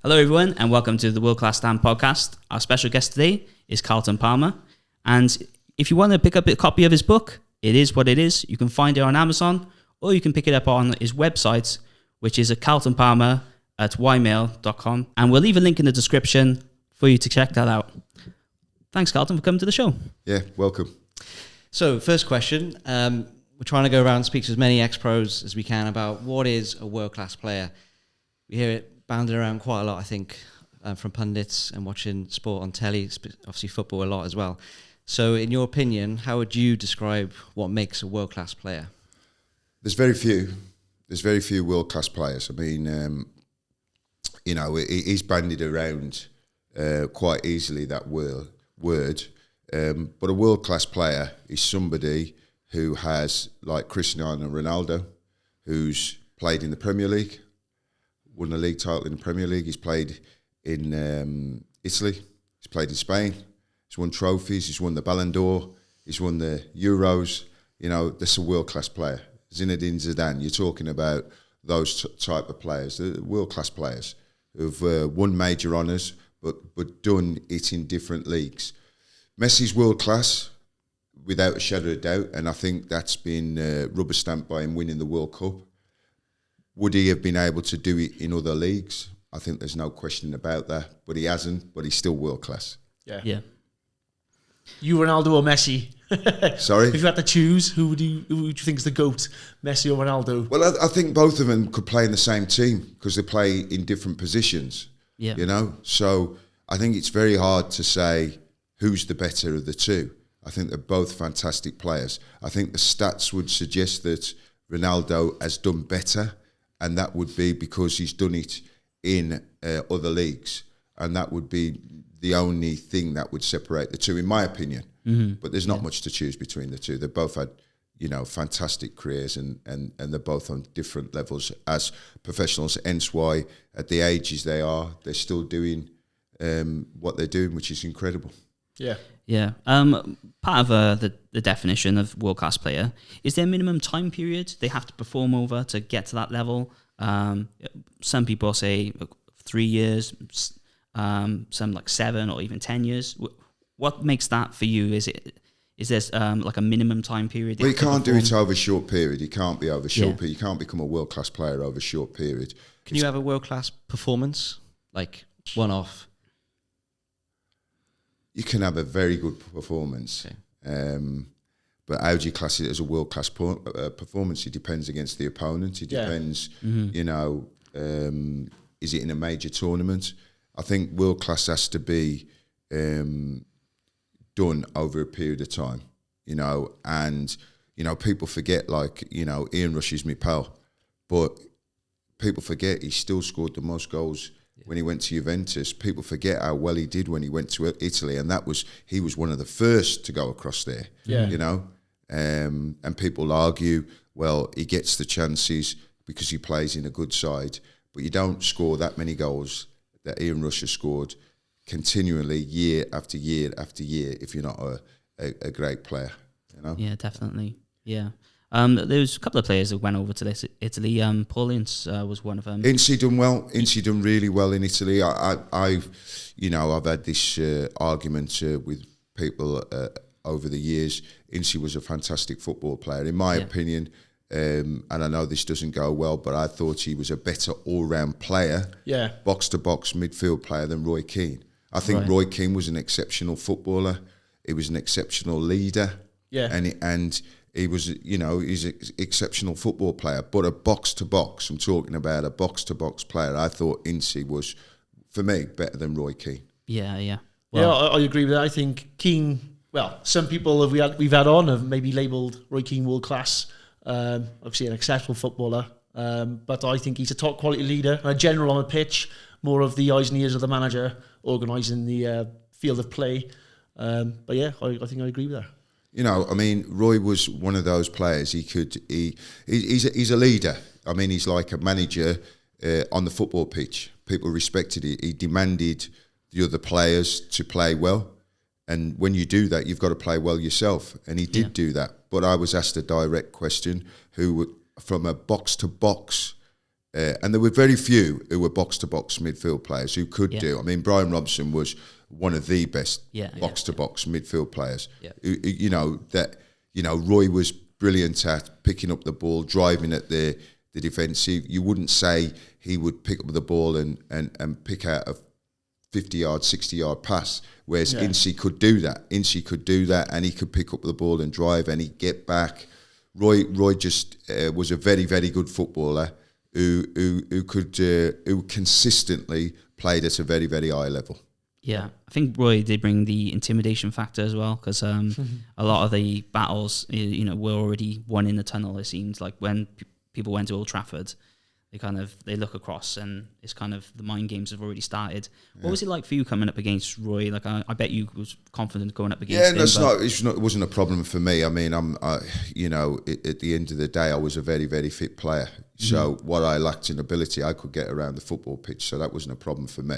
Hello everyone and welcome to the World Class Stand podcast. Our special guest today is Carlton Palmer, and if you want to pick up a copy of his book, it is what it is. You can find it on Amazon or you can pick it up on his website, which is at carltonpalmer@ymail.com, and we'll leave a link in the description for you to check that out. Thanks Carlton for coming to the show. Yeah, welcome. So first question, we're trying to go around and speak to as many ex-pros as we can about what is a world-class player. We hear it bounded around quite a lot, I think, from pundits and watching sport on telly, obviously football a lot as well. So in your opinion, how would you describe what makes a world-class player? There's very few world-class players. I mean, it is bandied around quite easily, that word. But a world-class player is somebody who has, like Cristiano Ronaldo, who's played in the Premier League, won a league title in the Premier League. He's played in Italy. He's played in Spain. He's won trophies. He's won the Ballon d'Or. He's won the Euros. You know, that's a world-class player. Zinedine Zidane, you're talking about those type of players, the world-class players who've won major honours but done it in different leagues. Messi's world-class, without a shadow of doubt, and I think that's been rubber-stamped by him winning the World Cup. Would he have been able to do it in other leagues? I think there's no question about that. But he hasn't, but he's still world-class. Yeah. You, Ronaldo or Messi? Sorry? If you had to choose, who would you think is the GOAT, Messi or Ronaldo? Well, I think both of them could play in the same team because they play in different positions. Yeah. You know? So I think it's very hard to say who's the better of the two. I think they're both fantastic players. I think the stats would suggest that Ronaldo has done better, and that would be because he's done it in other leagues, and that would be the only thing that would separate the two, in my opinion. Mm-hmm. But there's not much to choose between the two. They both had, fantastic careers, and they're both on different levels as professionals. Hence why, at the ages they are, they're still doing what they're doing, which is incredible. Yeah. Yeah. Part of the definition of world-class player, is there a minimum time period they have to perform over to get to that level? Some people say 3 years, some like 7 or even 10 years. What makes that for you? Is there like a minimum time period? Well, you can't do it over a short period. You can't be over a short period. You can't become a world-class player over a short period. Can you have a world-class performance, like one-off? You can have a very good performance, but how do you class it as a world-class performance? It depends against the opponent. It depends, is it in a major tournament? I think world-class has to be done over a period of time, and, people forget, Ian Rush is my pal, but people forget he still scored the most goals when he went to Juventus. People forget how well he did when he went to Italy, and he was one of the first to go across there. And people argue, well, he gets the chances because he plays in a good side, but you don't score that many goals that Ian Rush has scored continually year after year after year if you're not a great player. Yeah, definitely. Yeah. There was a couple of players that went over to Italy. Paul Ince was one of them. Ince done well. Ince done really well in Italy. I've had this argument with people over the years. Ince was a fantastic football player, in my opinion. And I know this doesn't go well, but I thought he was a better all-round player, box-to-box midfield player than Roy Keane. I think Roy Keane was an exceptional footballer. He was an exceptional leader. Yeah. And he was, he's an exceptional football player, but a box-to-box, I'm talking about a box-to-box player, I thought Ince was, for me, better than Roy Keane. Yeah. Well, I agree with that. I think Keane, some people we've had on have maybe labelled Roy Keane world-class, obviously an exceptional footballer, but I think he's a top-quality leader, a general on the pitch, more of the eyes and ears of the manager, organising the field of play. I think I agree with that. Roy was one of those players. He's a leader. He's like a manager on the football pitch. People respected it. He demanded the other players to play well. And when you do that, you've got to play well yourself. And he did do that. But I was asked a direct question, from a box-to-box And there were very few who were box-to-box midfield players who could do. I mean, Brian Robson was one of the best box-to-box midfield players. Yeah. Roy was brilliant at picking up the ball, driving at the defence. You wouldn't say he would pick up the ball and pick out a 50-yard, 60-yard pass, whereas Ince could do that. Ince could do that, and he could pick up the ball and drive, and he'd get back. Roy just was a very, very good footballer who consistently played at a very, very high level. Yeah, I think Roy did bring the intimidation factor as well, because a lot of the battles, were already won in the tunnel. It seems like when people went to Old Trafford, they look across and it's kind of the mind games have already started. What was it like for you coming up against Roy? Like I bet you was confident going up against him. It wasn't a problem for me. I mean, at the end of the day, I was a very, very fit player. So what I lacked in ability, I could get around the football pitch. So that wasn't a problem for me.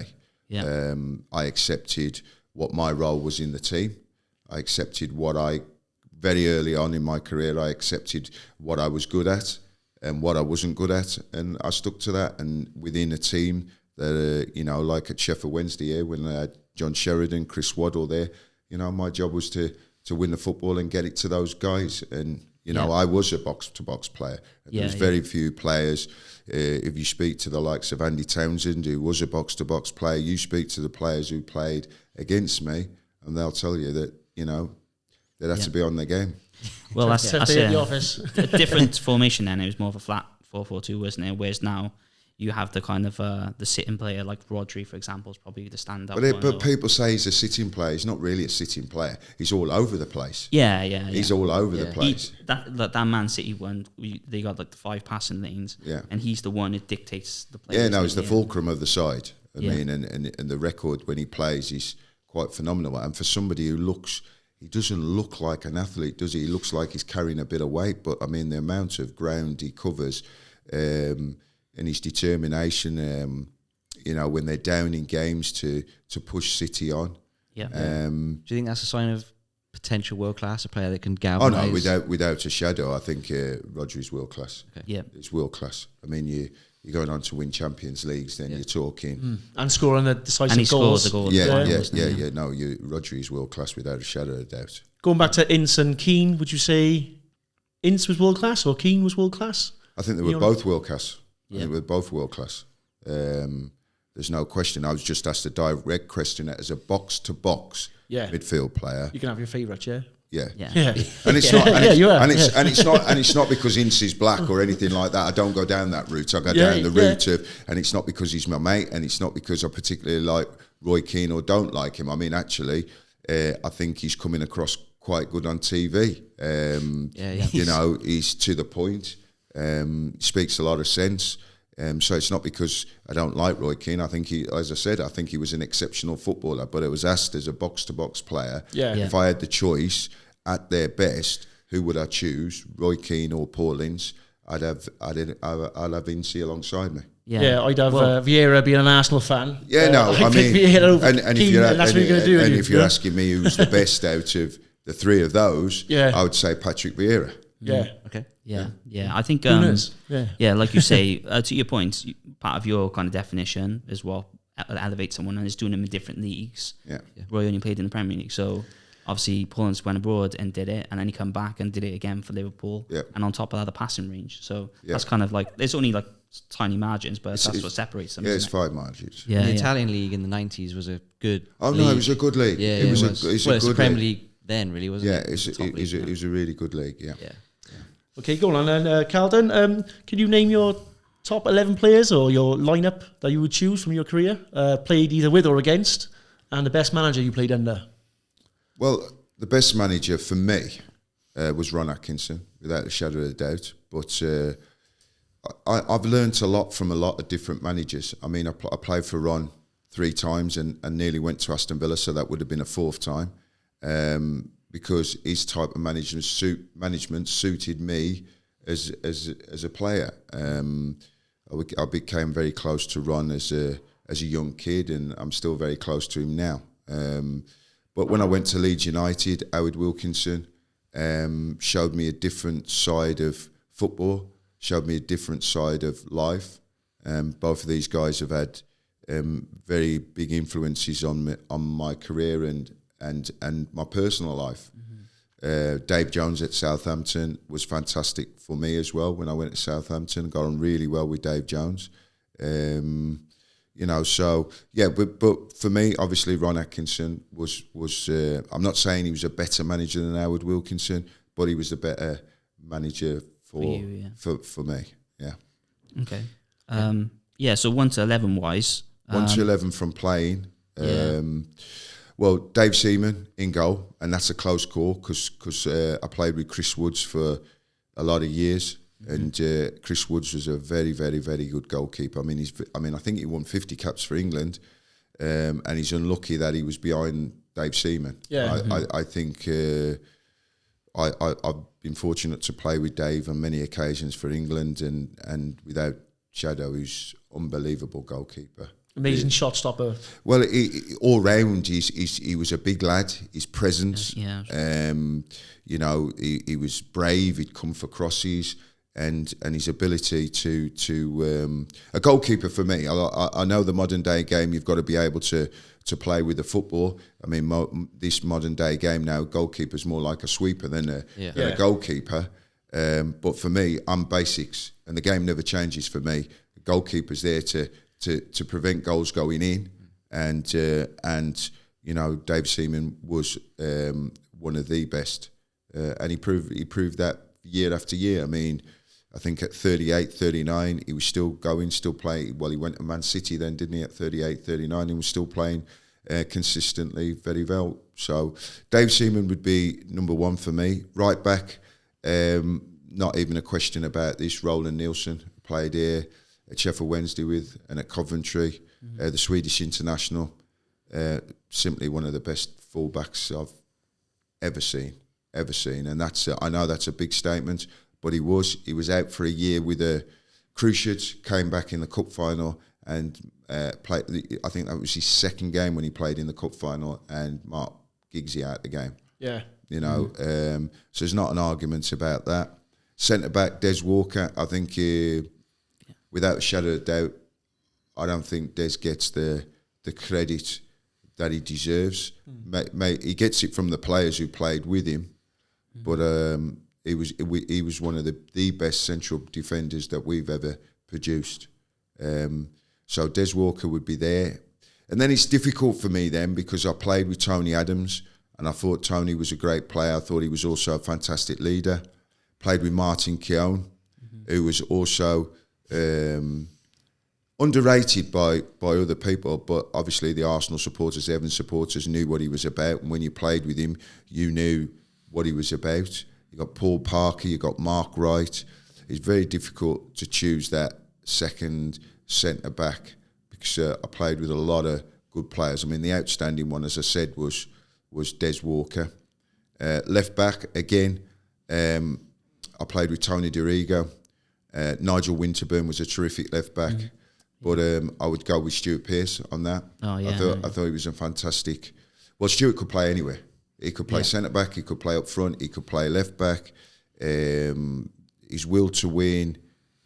Yeah. I accepted what my role was in the team. I accepted very early on in my career, I accepted what I was good at and what I wasn't good at, and I stuck to that. And within a team that, like at Sheffield Wednesday here, when I had John Sheridan, Chris Waddle there, my job was to win the football and get it to those guys. And, I was a box-to-box player. There was very few players. If you speak to the likes of Andy Townsend, who was a box-to-box player, you speak to the players who played against me, and they'll tell you that, they'd have to be on their game. Well, that's the office. A different formation then. It was more of a flat 4-4-2, wasn't it? Whereas now you have the kind of the sitting player like Rodri, for example, is probably the standout. But people say he's a sitting player. He's not really a sitting player. He's all over the place. Yeah. He's all over the place. That Man City one, they got like the 5 passing lanes, and he's the one who dictates the play. Yeah, no, he's the fulcrum of the side. I mean, and the record when he plays is quite phenomenal. And for somebody who he doesn't look like an athlete, does he? He looks like he's carrying a bit of weight, but I mean, the amount of ground he covers, and his determination, when they're down in games to push City on. Yeah. Do you think that's a sign of potential world class, a player that can galvanise? Oh no, without a shadow, I think Rodri's world class. Okay. Yeah, it's world class. I mean, you're going on to win Champions Leagues, then you're talking and scoring the decisive goals. The goal. Yeah. No, Rodri's world class without a shadow of a doubt. Going back to Ince and Keane, would you say Ince was world class or Keane was world class? I think they were both world class. I think we're both world class. There's no question. I was just asked a direct question as a box-to-box midfield player. You can have your favourite, yeah. Yeah. And it's not. And it's not because Ince is black or anything like that. I don't go down that route. I go down the route of, and it's not because he's my mate, and it's not because I particularly like Roy Keane or don't like him. I mean, actually, I think he's coming across quite good on TV. He's to the point. Speaks a lot of sense. So it's not because I don't like Roy Keane. I think he was an exceptional footballer, but it was asked as a box-to-box player. If I had the choice at their best, who would I choose, Roy Keane or Paul Ince? I'd have Ince alongside me. I'd have Vieira being an Arsenal fan. I mean, Vieira over Keane, and that's what you're going to do. And if you're asking me who's the best out of the three of those, I would say Patrick Vieira. Yeah. Okay. Yeah. I think, like you say, to your point, part of your kind of definition is elevate someone and is doing them in different leagues. Yeah. Roy only played in the Premier League, so obviously Paul Ince went abroad and did it, and then he come back and did it again for Liverpool. Yeah. And on top of that, the passing range. So that's kind of like, there's only like tiny margins, but that's what separates them. Yeah, it's 5 margins. Yeah. The Italian league in the 90s was a good league. No, it was a good league. Yeah, it was the Premier League then, really, wasn't it? Yeah, it was a really good league, yeah. Okay, go on then, Carlton. Can you name your top 11 players or your lineup that you would choose from your career, played either with or against, and the best manager you played under? Well, the best manager for me was Ron Atkinson, without a shadow of a doubt. But I've learnt a lot from a lot of different managers. I mean, I played for Ron 3 times and nearly went to Aston Villa, so that would have been a 4th time. Because his type of management suited me as a player. I became very close to Ron as a young kid, and I'm still very close to him now. But when I went to Leeds United, Howard Wilkinson showed me a different side of football, showed me a different side of life, Both of these guys have had very big influences on my career and my personal life. Dave Jones at Southampton was fantastic for me as well. When I went to Southampton, got on really well with Dave Jones. So yeah, but for me, obviously, Ron Atkinson was. I'm not saying he was a better manager than Howard Wilkinson, but he was a better manager for me. Yeah. Okay. So 1-11 wise. 1-11 from playing. Well, Dave Seaman in goal, and that's a close call because I played with Chris Woods for a lot of years, and Chris Woods was a very, very, very good goalkeeper. I think he won 50 caps for England, and he's unlucky that he was behind Dave Seaman. Yeah. I think I've been fortunate to play with Dave on many occasions for England, and without shadow, he's unbelievable goalkeeper. Amazing shot stopper. Well, all round, he was a big lad. His presence, he was brave. He'd come for crosses, and his ability to a goalkeeper for me. I know the modern day game, you've got to be able to play with the football. I mean, this modern day game now, goalkeeper's more like a sweeper than a goalkeeper. But for me, I'm basics, and the game never changes for me. The goalkeeper's there to prevent goals going in, and Dave Seaman was one of the best, and he proved that year after year. I mean, I think at 38, 39, he was still going, still playing. Well, he went to Man City then, didn't he? At 38, 39, he was still playing consistently very well. So Dave Seaman would be number one for me. Right back, not even a question about this. Roland Nielsen played here at Sheffield Wednesday with, and at Coventry, the Swedish international, simply one of the best fullbacks I've ever seen. And that's I know that's a big statement, but he was out for a year with a Cruciate, came back in the cup final and played. I think that was his second game when he played in the cup final, and Mark Giggsy out the game. Yeah, so there's not an argument about that. Centre back Des Walker, I think. Without a shadow of doubt, I don't think Des gets the credit that he deserves. He gets it from the players who played with him, but he was one of the best central defenders that we've ever produced. So Des Walker would be there. And then it's difficult for me then because I played with Tony Adams, and I thought Tony was a great player. I thought he was also a fantastic leader. Played with Martin Keown, who was also underrated by other people, but obviously the Arsenal supporters, the Evans supporters knew what he was about, and when you played with him, you knew what he was about. You got Paul Parker, you got Mark Wright. It's very difficult to choose that second centre back because I played with a lot of good players. I mean, the outstanding one, as I said, was Des Walker. Left back again, I played with Tony DiRigo. Nigel Winterburn was a terrific left back, but I would go with Stuart Pearce on that. Oh yeah, I thought he was a fantastic. Well, Stuart could play anywhere. He could play centre back. He could play up front. He could play left back. His will to win,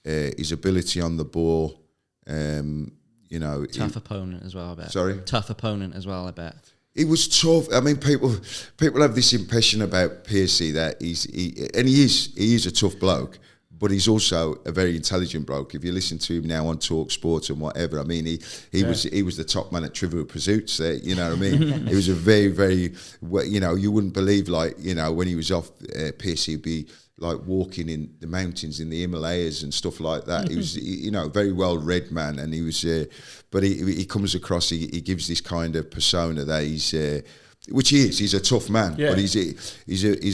his ability on the ball. Tough opponent as well, I bet. Sorry, tough opponent as well, I bet. He was tough. I mean, people have this impression about Pearcey that he is a tough bloke. But he's also a very intelligent bloke. If you listen to him now on Talk Sports and whatever, I mean, he was the top man at Trivial Pursuits. You know what I mean? He was a very, very, you wouldn't believe, when he was off piss, he'd be like walking in the mountains in the Himalayas and stuff like that. He was, very well read man, and he was, but he comes across, he gives this kind of persona that he's, which he is. He's a tough man, but he's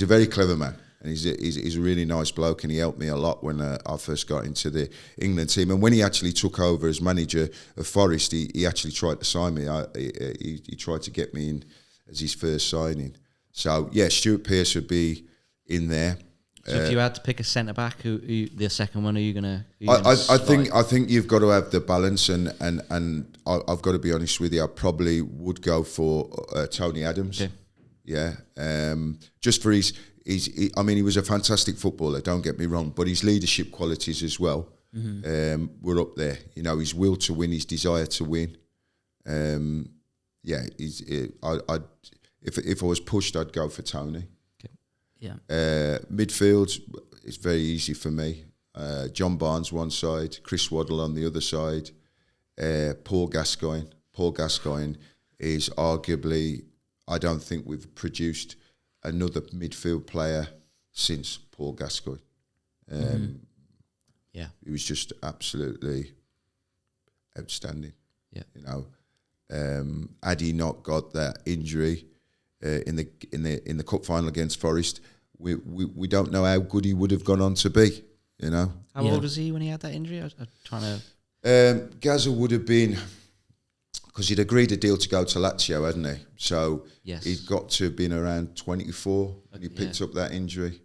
a very clever man. And he's a really nice bloke, and he helped me a lot when I first got into the England team. And when he actually took over as manager of Forest, he actually tried to sign me. He tried to get me in as his first signing. So yeah, Stuart Pearce would be in there. So if you had to pick a centre back, who the second one, are you gonna? I think you've got to have the balance, and I've got to be honest with you. I probably would go for Tony Adams. Okay. Yeah, just for his. He was a fantastic footballer, don't get me wrong, but his leadership qualities as well were up there. You know, his will to win, his desire to win. If I was pushed, I'd go for Tony. Okay. Yeah. Midfield, it's very easy for me. John Barnes one side, Chris Waddle on the other side. Paul Gascoigne. Paul Gascoigne is arguably, I don't think we've produced another midfield player since Paul Gascoigne. Yeah. He was just absolutely outstanding. Yeah. You know, had he not got that injury in the cup final against Forest, we don't know how good he would have gone on to be. You know. How old was he when he had that injury? I'm trying to. Gazza would have been, because he'd agreed a deal to go to Lazio, hadn't he? So Yes. he'd got to have been around 24 when he picked up that injury,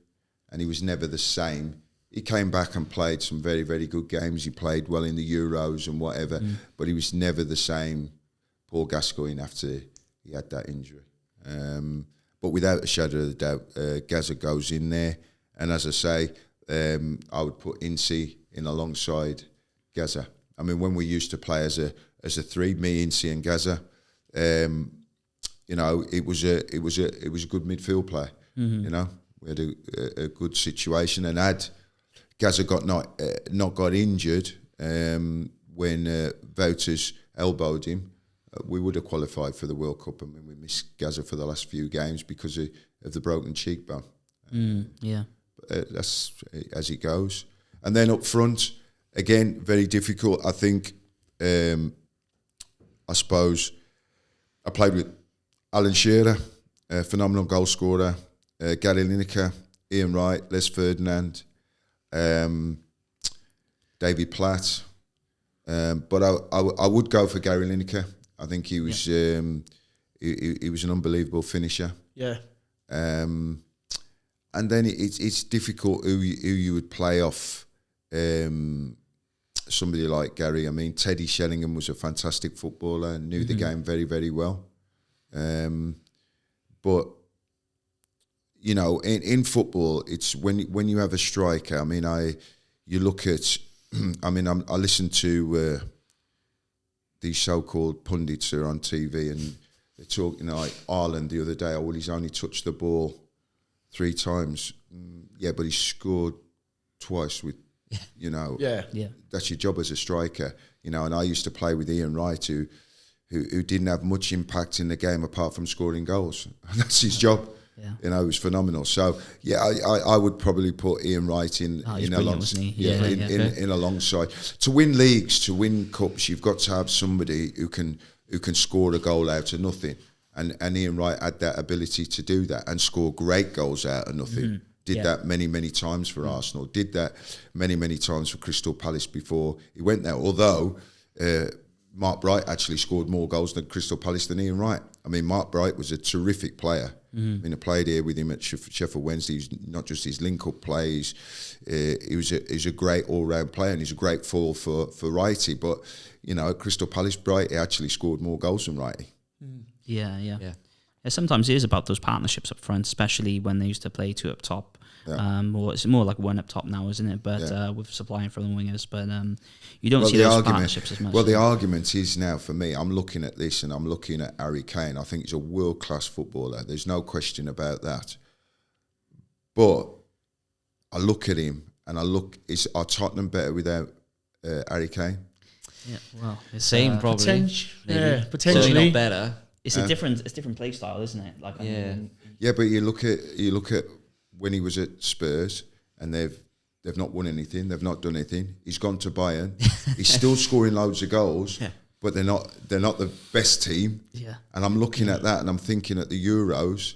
and he was never the same. He came back and played some very, very good games. He played well in the Euros and whatever, but he was never the same Paul Gascoigne after he had that injury. But without a shadow of a doubt, Gazza goes in there. And as I say, I would put Ince in alongside Gazza. I mean, when we used to play as a three, me, Ince and Gazza, you know, it was a good midfield play. You know, we had a good situation, and had Gazza not got injured when Wouters elbowed him, we would have qualified for the World Cup. I mean, we missed Gazza for the last few games because of the broken cheekbone. Yeah. That's as it goes. And then up front, again, very difficult. I think, I suppose, I played with Alan Shearer, a phenomenal goal scorer, Gary Lineker, Ian Wright, Les Ferdinand, David Platt. But I would go for Gary Lineker. I think he was he was an unbelievable finisher. Yeah. And then it's difficult who you would play off somebody like Gary. I mean, Teddy Sheringham was a fantastic footballer and knew the game very, very well. But, you know, in football, it's when you have a striker, I mean, you look at, I mean, I listen to these so-called pundits who are on TV, and they're talking, you know, like Ireland the other day, well, he's only touched the ball 3 times. Yeah, but he scored twice with, you know, that's your job as a striker, you know. And I used to play with Ian Wright, who didn't have much impact in the game apart from scoring goals. And that's his job. Yeah. You know, it was phenomenal. So yeah, I would probably put Ian Wright in alongside. To win leagues, to win cups, you've got to have somebody who can score a goal out of nothing. And Ian Wright had that ability to do that and score great goals out of nothing. Did that many, many times for Arsenal. Did that many, many times for Crystal Palace before he went there. Although Mark Bright actually scored more goals than Crystal Palace than Ian Wright. I mean, Mark Bright was a terrific player. I mean, I played here with him at Sheffield Wednesday. He's not just his link-up plays. He's a great all-round player, and he's a great foil for Wrighty. But, you know, at Crystal Palace, Bright actually scored more goals than Wrighty. Yeah. Sometimes it is about those partnerships up front, especially when they used to play 2 up top. Or it's more like 1 up top now, isn't it? But with supplying from the wingers. But you don't see those partnerships as much. Well, the argument is now for me, I'm looking at this and I'm looking at Harry Kane. I think he's a world-class footballer. There's no question about that. But I look at him and are Tottenham better without Harry Kane? Yeah, well, it's Same probably. Potentially. Certainly not better. It's a different play style, isn't it? Like but you look at when he was at Spurs, and they've not won anything, they've not done anything. He's gone to Bayern. He's still scoring loads of goals, but they're not the best team. Yeah. And I'm looking at that, and I'm thinking at the Euros,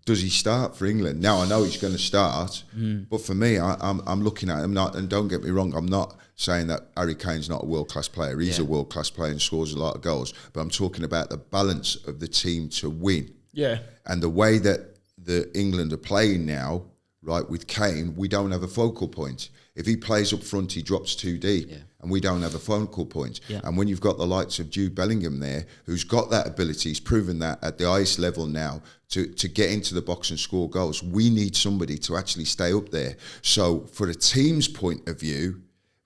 does he start for England? Now I know he's going to start, but for me, I'm looking at him. And don't get me wrong, I'm not saying that Harry Kane's not a world-class player. He's a world-class player and scores a lot of goals. But I'm talking about the balance of the team to win. Yeah. And the way that the England are playing now, right, with Kane, we don't have a focal point. If he plays up front, he drops too deep, and we don't have a focal point. Yeah. And when you've got the likes of Jude Bellingham there, who's got that ability, he's proven that at the highest level now, to get into the box and score goals, we need somebody to actually stay up there. So for a team's point of view,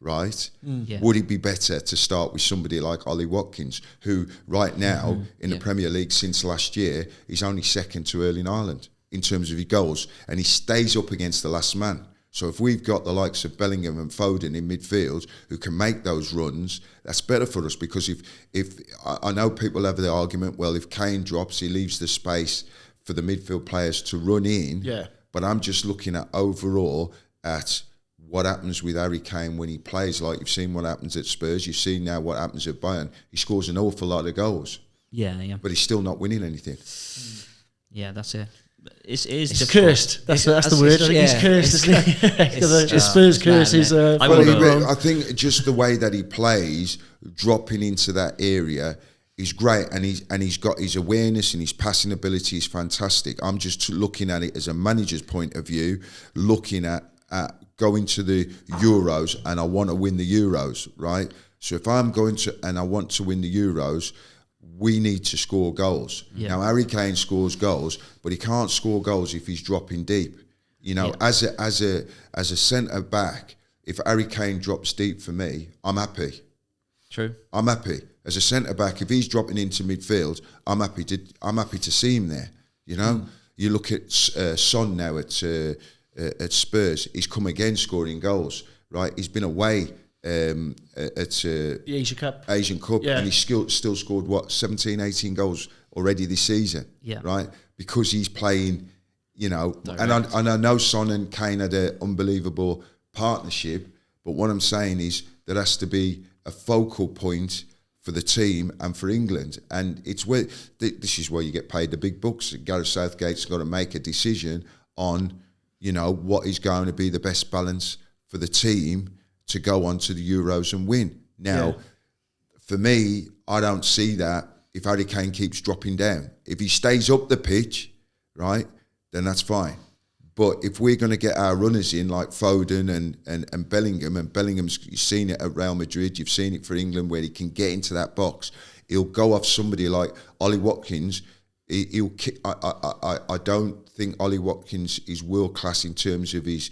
right? Yeah. Would it be better to start with somebody like Ollie Watkins, who right now in the Premier League since last year is only second to Erling Haaland in terms of his goals, and he stays up against the last man. So if we've got the likes of Bellingham and Foden in midfield who can make those runs, that's better for us, because if I know people have the argument, well, if Kane drops, he leaves the space for the midfield players to run in. Yeah. But I'm just looking at overall at what happens with Harry Kane when he plays. Like, you've seen what happens at Spurs, you've seen now what happens at Bayern. He scores an awful lot of goals. Yeah. But he's still not winning anything. Yeah, that's it. It's It's cursed. That's the word. I think he's cursed, isn't he? The Spurs curse is. I think just the way that he plays, dropping into that area, is great, and he's got his awareness and his passing ability is fantastic. I'm just looking at it as a manager's point of view, looking at going to the Euros, and I want to win the Euros, right? So if I'm going to and I want to win the Euros, we need to score goals. Yeah. Now, Harry Kane scores goals, but he can't score goals if he's dropping deep. You know, as a centre back, if Harry Kane drops deep for me, I'm happy. True. I'm happy. As a centre back, if he's dropping into midfield, I'm happy to see him there. You know, you look at Son now at Spurs. He's come again scoring goals. Right, he's been away at the Asia Cup, and he's still scored 17, 18 goals already this season. Yeah, right, because he's playing. You know, and I know Son and Kane had an unbelievable partnership, but what I'm saying is there has to be a focal point for the team and for England, and it's where this is where you get paid the big bucks. Gareth Southgate's got to make a decision on, you know, what is going to be the best balance for the team to go on to the Euros and win. Now, for me, I don't see that if Harry Kane keeps dropping down. If he stays up the pitch, right, then that's fine. But if we're going to get our runners in like Foden and Bellingham, and Bellingham's, you've seen it at Real Madrid, you've seen it for England, where he can get into that box, he'll go off somebody like Ollie Watkins. He'll kick. I don't think Ollie Watkins is world class in terms of his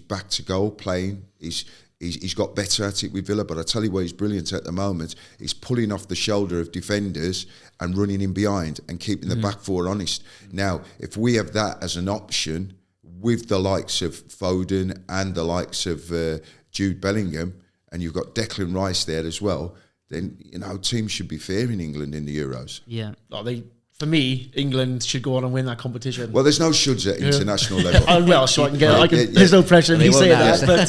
back to goal playing. He's got better at it with Villa, but I tell you what, he's brilliant at the moment. He's pulling off the shoulder of defenders and running in behind and keeping the back four honest. Now, if we have that as an option with the likes of Foden and the likes of Jude Bellingham, and you've got Declan Rice there as well, then, you know, teams should be fearing England in the Euros. Yeah. For me, England should go on and win that competition. Well, there's no shoulds at international level. So I can. There's no pressure in me saying that. But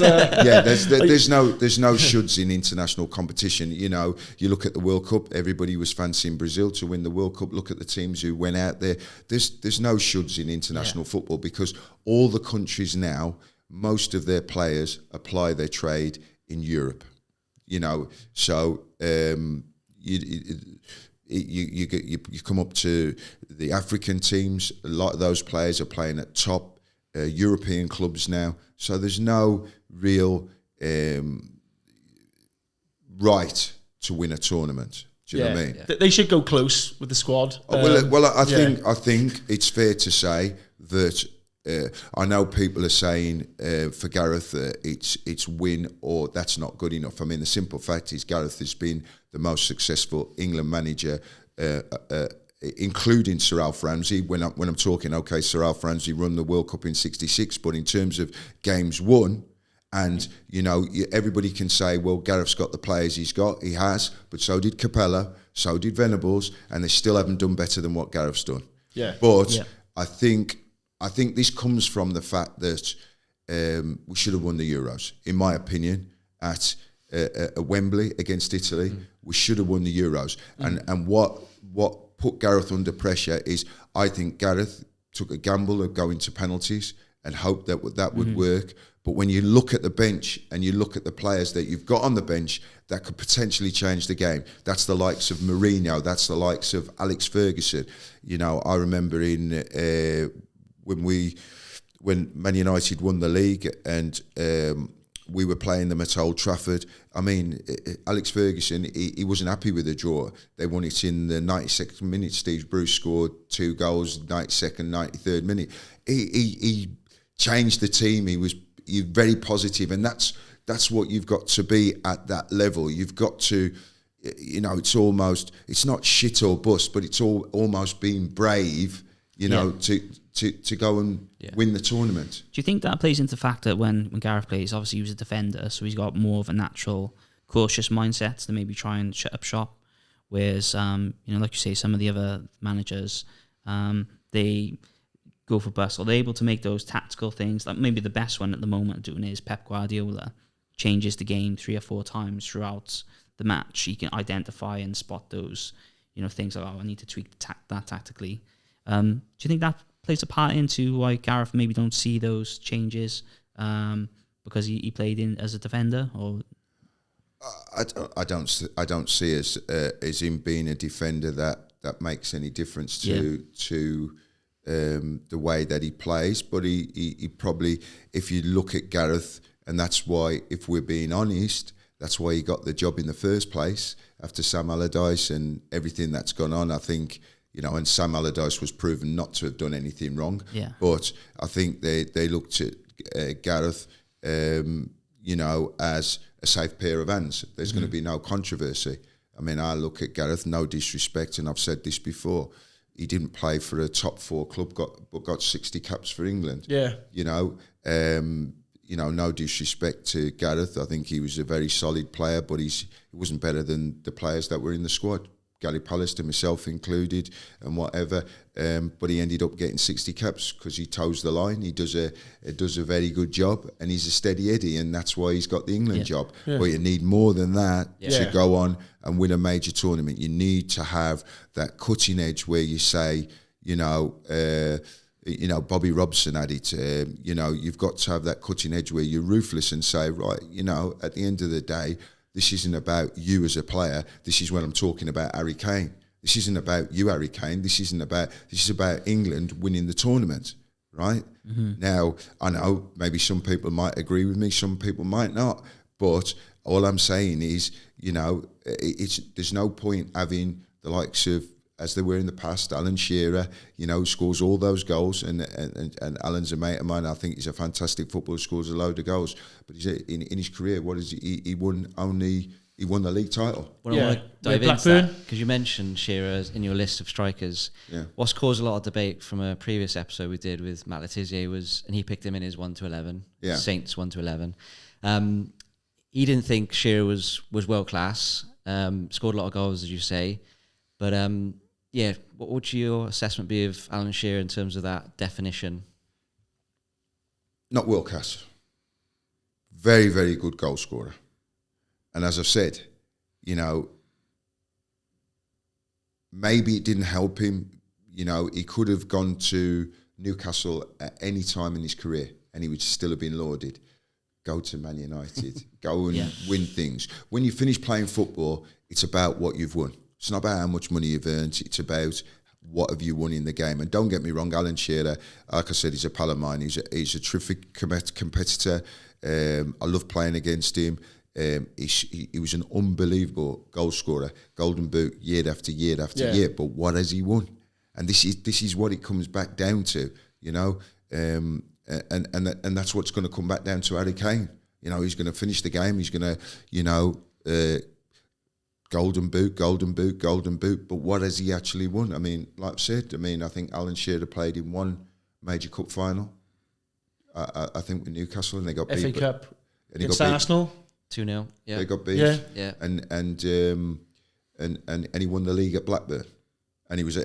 there's no shoulds in international competition. You know, you look at the World Cup. Everybody was fancying Brazil to win the World Cup. Look at the teams who went out there. There's no shoulds in international football, because all the countries now, most of their players apply their trade in Europe. You know, so you come up to the African teams. A lot of those players are playing at top European clubs now. So there's no real right to win a tournament. Do you know what I mean? They should go close with the squad. I think it's fair to say that I know people are saying for Gareth it's win or that's not good enough. I mean, the simple fact is Gareth has been the most successful England manager, including Sir Alf Ramsey. When I'm talking, okay, Sir Alf Ramsey won the World Cup in '66, but in terms of games won, and you know, everybody can say, well, Gareth's got the players he has, but so did Capella, so did Venables, and they still haven't done better than what Gareth's done. I think this comes from the fact that we should have won the Euros, in my opinion, at Wembley against Italy. We should have won the Euros. And what put Gareth under pressure is, I think Gareth took a gamble of going to penalties and hoped that would work. But when you look at the bench and you look at the players that you've got on the bench that could potentially change the game, that's the likes of Mourinho, that's the likes of Alex Ferguson. You know, I remember when Man United won the league and we were playing them at Old Trafford. I mean, Alex Ferguson, he wasn't happy with the draw. They won it in the 92nd minute. Steve Bruce scored 2 goals, 92nd, 93rd minute. He changed the team. He was very positive, and that's that's what you've got to be at that level. You've got to, it's not shit or bust, but it's almost being brave, to go and win the tournament. Do you think that plays into the fact that when Gareth plays, obviously he was a defender, so he's got more of a natural cautious mindset to maybe try and shut up shop? Whereas, like you say, some of the other managers, they go for bursts, or they're able to make those tactical things. Like maybe the best one at the moment doing is Pep Guardiola. Changes the game 3 or 4 times throughout the match. He can identify and spot those, things like, I need to tweak that tactically. Do you think that plays a part into why Gareth maybe don't see those changes because he played in as a defender? Or I don't see as him being a defender that makes any difference to the way that he plays. But he probably, if you look at Gareth, and that's why, if we're being honest, that's why he got the job in the first place after Sam Allardyce and everything that's gone on. I think, and Sam Allardyce was proven not to have done anything wrong. Yeah. But I think they looked at Gareth, as a safe pair of hands. There's going to be no controversy. I mean, I look at Gareth, no disrespect, and I've said this before, he didn't play for a top 4 club, but got 60 caps for England. Yeah. No disrespect to Gareth. I think he was a very solid player, but he wasn't better than the players that were in the squad. Gary Pallister, myself included, and whatever. But he ended up getting 60 caps because he toes the line. He does a very good job, and he's a steady Eddie, and that's why he's got the England job. Yeah. But you need more than that to go on and win a major tournament. You need to have that cutting edge where you say, Bobby Robson had it. You've got to have that cutting edge where you're ruthless and say, right, at the end of the day, this isn't about you as a player. This is when I'm talking about Harry Kane. This isn't about you, Harry Kane. This is about England winning the tournament, right? Mm-hmm. Now, I know maybe some people might agree with me, some people might not. But all I'm saying is, there's no point having the likes of, as they were in the past, Alan Shearer, scores all those goals, and Alan's a mate of mine. I think he's a fantastic footballer, scores a load of goals. But he's in his career, what is he won the league title. Well, I want to dive into that, because you mentioned Shearer in your list of strikers. Yeah. What's caused a lot of debate from a previous episode we did with Matt Letizia and he picked him in his 1-11, Saints 1-11. He didn't think Shearer was world class, scored a lot of goals, as you say. But what would your assessment be of Alan Shearer in terms of that definition? Not world class. Very, very good goal scorer. And as I've said, maybe it didn't help him. He could have gone to Newcastle at any time in his career and he would still have been lauded. Go to Man United. Go and win things. When you finish playing football, it's about what you've won. It's not about how much money you've earned. It's about what have you won in the game. And don't get me wrong, Alan Shearer, like I said, he's a pal of mine. He's a terrific competitor. I love playing against him. He was an unbelievable goal scorer, Golden Boot year after year after year. But what has he won? And this is what it comes back down to, and that's what's going to come back down to Harry Kane. He's going to finish the game. He's going to, Golden Boot. But what has he actually won? I mean, like I said, I think Alan Shearer played in one major cup final. I think with Newcastle, and they got FA beat. Cup against Arsenal. 2-0. Yeah. They got beat. Yeah. And he won the league at Blackburn, and he was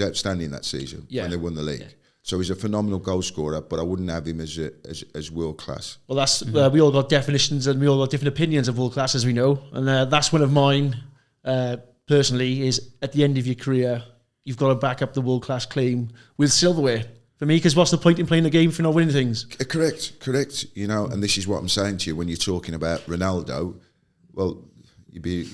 outstanding that season when they won the league. Yeah. So he's a phenomenal goal scorer, but I wouldn't have him as world class. Well, that's we all got definitions and we all got different opinions of world class, as we know, and that's one of mine. Personally, is at the end of your career, you've got to back up the world class claim with silverware. For me, because what's the point in playing the game if you're not winning things? Correct. And this is what I'm saying to you when you're talking about Ronaldo. Well, you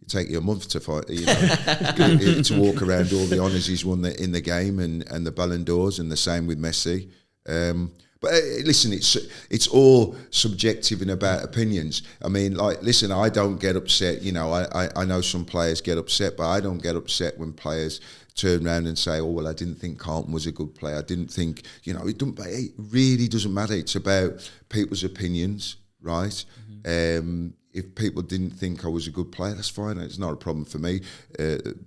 take you a month to fight, to walk around all the honours he's won in the game and the Ballon d'Ors, and the same with Messi. But listen, it's all subjective and about opinions. I mean, I don't get upset. I know some players get upset, but I don't get upset when players turn around and say, "Oh well, I didn't think Carlton was a good player. I didn't think." It really doesn't matter. It's about people's opinions, right? If people didn't think I was a good player, that's fine. It's not a problem for me.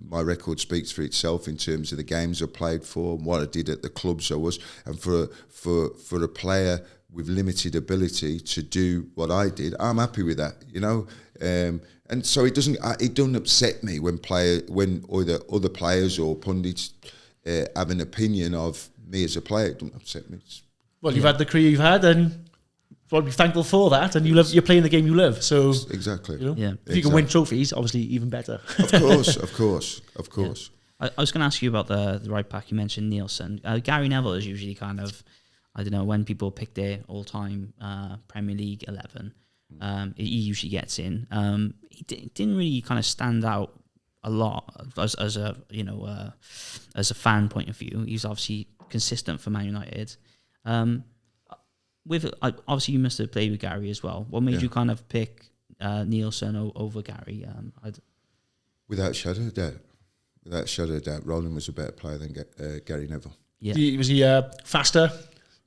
My record speaks for itself in terms of the games I played for and what I did at the clubs I was. And for a player with limited ability to do what I did, I'm happy with that, you know. And so it doesn't upset me when either other players or pundits have an opinion of me as a player. It doesn't upset me. Well, you've had the career you've had, and well, be thankful for that, and you're playing the game you love. So exactly, you know, Yeah. if you can win trophies, obviously even better. Of course. Yeah. I was going to ask you about the right back. You mentioned Nielsen. Gary Neville is usually kind of, I don't know, when people pick their all-time Premier League 11, he usually gets in. He didn't really kind of stand out a lot as a as a fan point of view. He's obviously consistent for Man United. Obviously you must have played with Gary as well. What made you kind of pick Nielsen over Gary? Without shadow of doubt, Roland was a better player than Gary Neville. Yeah, Was he faster?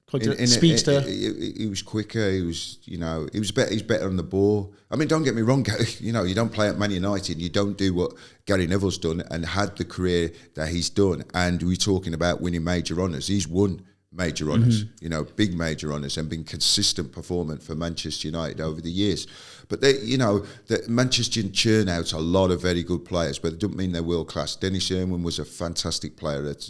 Quite a speedster. He was quicker. He was, he was better. He's better on the ball. I mean, don't get me wrong, Gary. You don't play at Man United. You don't do what Gary Neville's done and had the career that he's done. And we're talking about winning major honours. He's won major honours, big major honours, and been consistent performant for Manchester United over the years. But that Manchester churn out a lot of very good players, but it doesn't mean they're world class. Dennis Irwin was a fantastic player at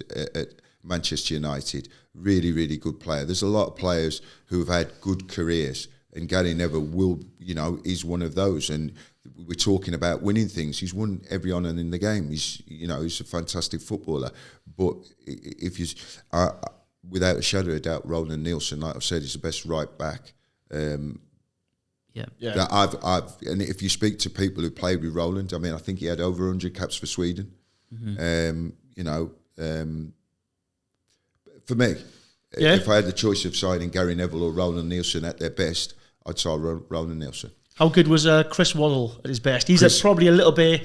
Manchester United, really, really good player. There's a lot of players who have had good careers, and Gary Neville is one of those. And we're talking about winning things. He's won every honour in the game. He's a fantastic footballer. But if you, without a shadow of a doubt, Roland Nielsen, like I've said, is the best right back. That I've and if you speak to people who played with Roland, I mean, I think he had over 100 caps for Sweden. For me, if I had the choice of signing Gary Neville or Roland Nielsen at their best, I'd sign Roland Nielsen. How good was Chris Waddle at his best? He's probably a little bit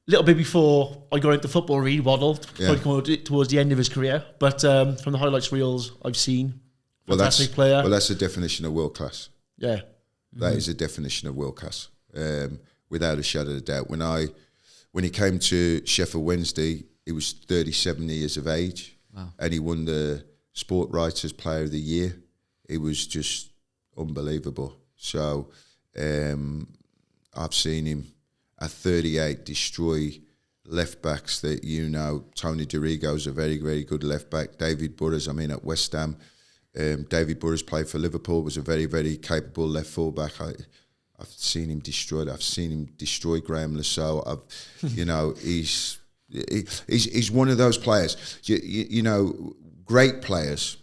before I got into football. Really, Waddle probably coming towards the end of his career, but from the highlights reels I've seen, fantastic player. Well, that's the definition of world class. Yeah, that is a definition of world class, without a shadow of a doubt. When he came to Sheffield Wednesday, he was 37 years of age. Wow. And he won the Sport Writers Player of the Year. It was just unbelievable. So I've seen him at 38 destroy left backs that Tony Dorigo's a very, very good left back. David Burrows, at West Ham. David Burrows played for Liverpool, was a very, very capable left full back. I've seen him destroyed. I've seen him destroy Graham Lascelles. He's one of those players, great players,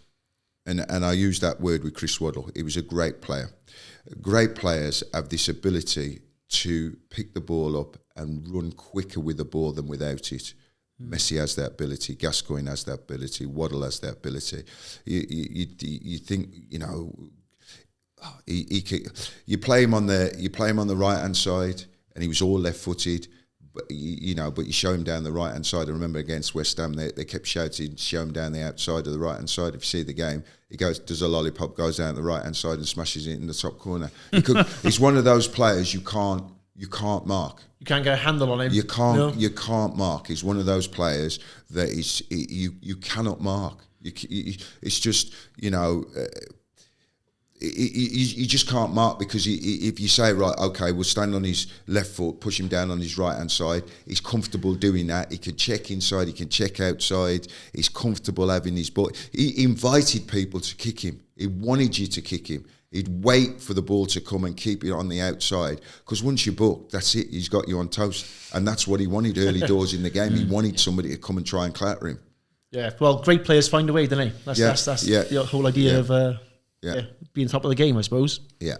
and I use that word with Chris Waddle. He was a great player. Great players have this ability to pick the ball up and run quicker with the ball than without it. Messi has that ability. Gascoigne has that ability. Waddle has that ability. You think you play him on the right hand side, and he was all left footed. But you show him down the right hand side. I remember against West Ham, they kept shouting, "Show him down the outside of the right hand side." If you see the game, he does a lollipop, goes down the right hand side and smashes it in the top corner. He's one of those players you can't mark. You can't get a handle on him. You can't mark. He's one of those players that you cannot mark. It's just you just can't mark, because if you say, right, okay, we'll stand on his left foot, push him down on his right hand side, he's comfortable doing that. He can check inside, he can check outside. He's comfortable having his ball. He invited people to kick him. He wanted you to kick him. He'd wait for the ball to come and keep it on the outside, because once you book, that's it. He's got you on toast, and that's what he wanted early doors in the game. He wanted somebody to come and try and clatter him. Yeah, well, great players find a way, don't they? That's the whole idea of being top of the game, I suppose. Yeah.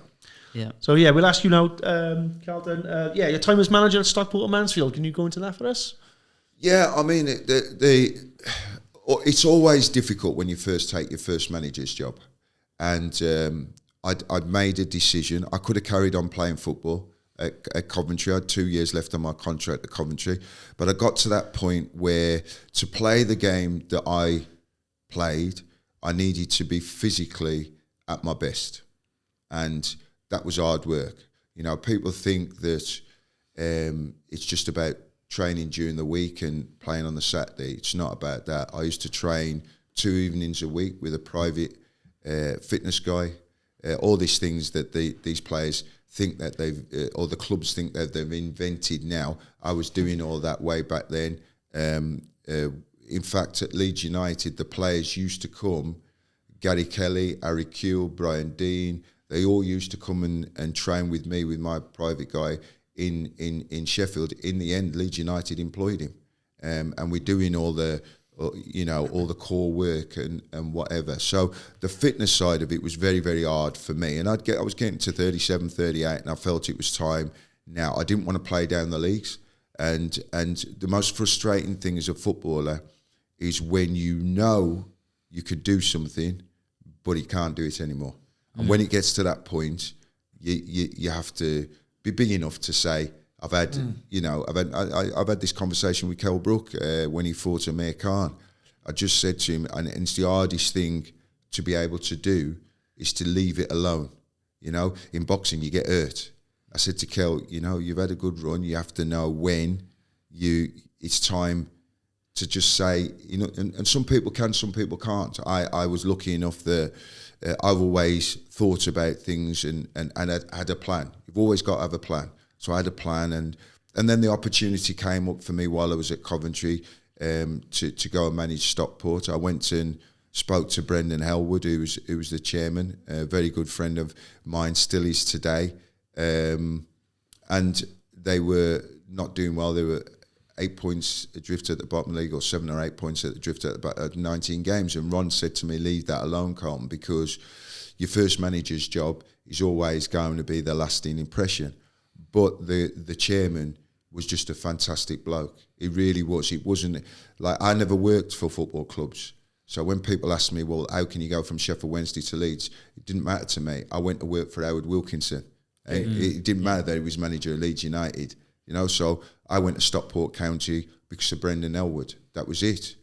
So we'll ask you now, Carlton. Your time as manager at Stockport and Mansfield. Can you go into that for us? Yeah, I mean, it's always difficult when you first take your first manager's job, and I'd made a decision. I could have carried on playing football at Coventry. I had 2 years left on my contract at Coventry, but I got to that point where to play the game that I played, I needed to be physically at my best. And that was hard work. You know, people think that it's just about training during the week and playing on the Saturday. It's not about that. I used to train 2 evenings a week with a private fitness guy. All these things that these players think that they've, or the clubs think that they've invented now. I was doing all that way back then. In fact, at Leeds United, the players used to come, Gary Kelly, Harry Kewell, Brian Dean, they all used to come and train with me, with my private guy in Sheffield. In the end, Leeds United employed him. And we're doing all the, all the core work and whatever. So the fitness side of it was very, very hard for me. And I was getting to 37, 38, and I felt it was time now. I didn't want to play down the leagues. And the most frustrating thing as a footballer is when you know you could do something, but you can't do it anymore. And when it gets to that point, you have to be big enough to say, I've had this conversation with Kel Brook when he fought Amir Khan. I just said to him, and it's the hardest thing to be able to do is to leave it alone. You know, in boxing you get hurt. I said to Kel, you've had a good run. You have to know when it's time to just say, and some people can, some people can't. I was lucky enough that I've always thought about things and had a plan. You've always got to have a plan. So I had a plan, and then the opportunity came up for me while I was at Coventry to go and manage Stockport. I went and spoke to Brendan Hellwood, who was the chairman, a very good friend of mine, still is today. And they were not doing well. They were 8 points adrift at the bottom league, or 7 or 8 points adrift at 19 games. And Ron said to me, leave that alone, Carlton, because your first manager's job is always going to be the lasting impression. But the chairman was just a fantastic bloke. He really was. It wasn't like, I never worked for football clubs. So when people ask me, well, how can you go from Sheffield Wednesday to Leeds? It didn't matter to me. I went to work for Howard Wilkinson. It didn't matter that he was manager of Leeds United. So I went to Stockport County because of Brendan Elwood. That was it.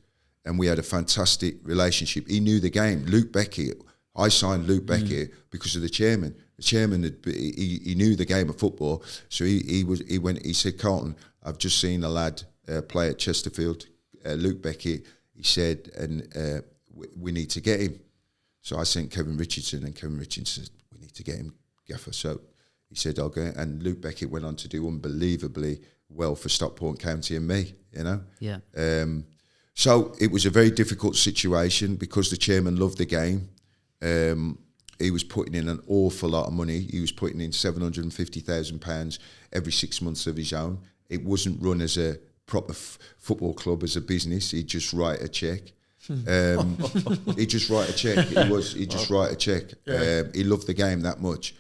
And we had a fantastic relationship. He knew the game. Luke Beckett, I signed Luke Beckett because of the chairman. The chairman, he knew the game of football. So he said, Carlton, I've just seen a lad play at Chesterfield, Luke Beckett. He said, and we need to get him. So I sent Kevin Richardson, and Kevin Richardson said, we need to get him, Gaffer. So he said, I'll go. And Luke Beckett went on to do unbelievably well for Stockport County and me, Yeah. So it was a very difficult situation because the chairman loved the game. He was putting in an awful lot of money. He was putting in £750,000 every 6 months of his own. It wasn't run as a proper football club, as a business. He'd just write a cheque. He'd just write a cheque. He'd just write a cheque. He loved the game that much.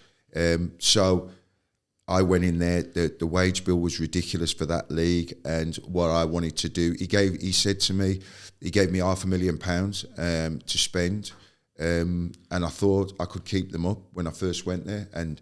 So I went in there. The wage bill was ridiculous for that league, and what I wanted to do, he said to me, he gave me £500,000 to spend, and I thought I could keep them up when I first went there. And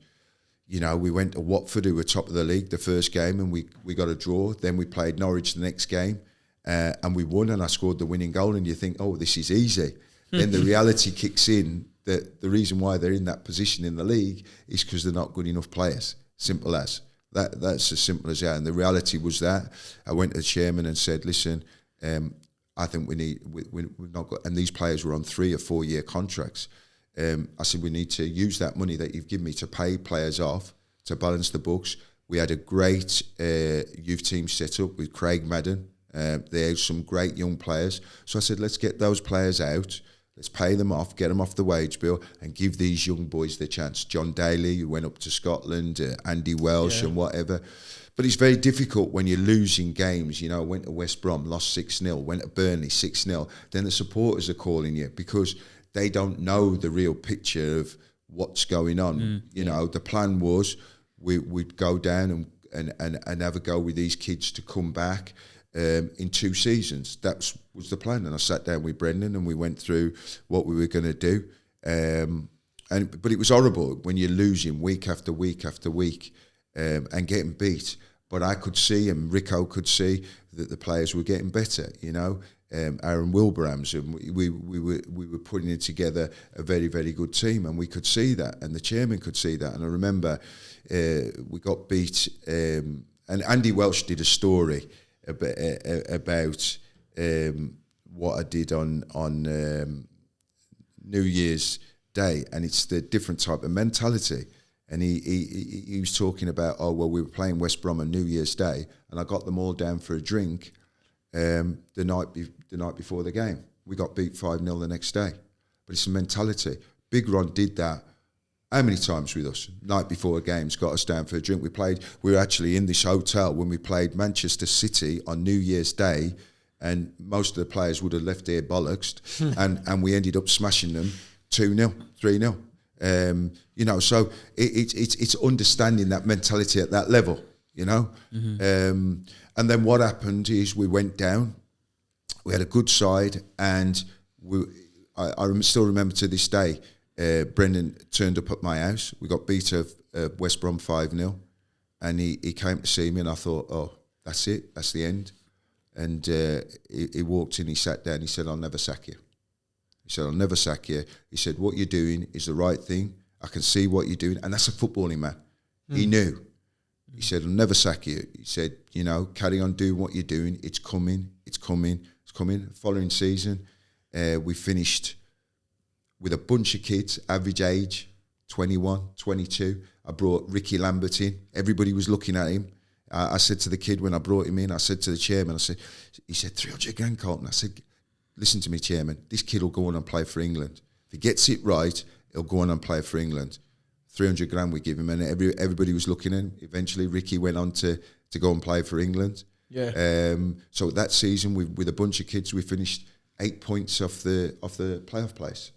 we went to Watford, who were top of the league, the first game, and we got a draw. Then we played Norwich the next game, and we won, and I scored the winning goal. And you think, oh, this is easy. Then the reality kicks in that the reason why they're in that position in the league is because they're not good enough players. Simple as that. That's as simple as that. And the reality was that I went to the chairman and said, listen, I think we've not got, and these players were on 3 or 4 year contracts. I said, we need to use that money that you've given me to pay players off, to balance the books. We had a great youth team set up with Craig Madden. There's some great young players. So I said, let's get those players out. Let's pay them off, get them off the wage bill, and give these young boys their chance. John Daly, who went up to Scotland, Andy Welsh and whatever. But it's very difficult when you're losing games. Went to West Brom, lost 6-0, went to Burnley, 6-0. Then the supporters are calling you because they don't know the real picture of what's going on. The plan was we'd go down and have a go with these kids to come back in 2 seasons. That was the plan. And I sat down with Brendan and we went through what we were going to do. But it was horrible when you're losing week after week after week and getting beat. But I could see, and Rico could see, that the players were getting better, Aaron Wilbrahams, and we were putting it together a very, very good team, and we could see that, and the chairman could see that. And I remember we got beat, and Andy Welsh did a story about what I did on New Year's Day, and it's the different type of mentality. And he was talking about, we were playing West Brom on New Year's Day, and I got them all down for a drink the night before the game. We got beat 5-0 the next day. But it's a mentality. Big Ron did that how many times with us? Night before games, got us down for a drink. We were actually in this hotel when we played Manchester City on New Year's Day, and most of the players would have left their bollocks, and we ended up smashing them 2-0, 3-0. So it's understanding that mentality at that level, And then what happened is we went down. We had a good side, and I still remember to this day, Brendan turned up at my house. We got beat of West Brom 5-0, and he came to see me, and I thought, that's it, that's the end. And he walked in, he sat down, he said, I'll never sack you. He said, I'll never sack you. He said, what you're doing is the right thing. I can see what you're doing. And that's a footballing man. He knew. He said, I'll never sack you. He said, carry on doing what you're doing. It's coming. Following season, we finished with a bunch of kids, average age, 21, 22. I brought Ricky Lambert in. Everybody was looking at him. I said to the kid when I brought him in, I said to the chairman, he said, 300 grand, Carlton. I said, listen to me, chairman, this kid will go on and play for England. If he gets it right, he'll go on and play for England. 300 grand we give him, and everybody was looking at him. Eventually, Ricky went on to go and play for England. Yeah. So that season, with a bunch of kids, we finished 8 points off the playoff place.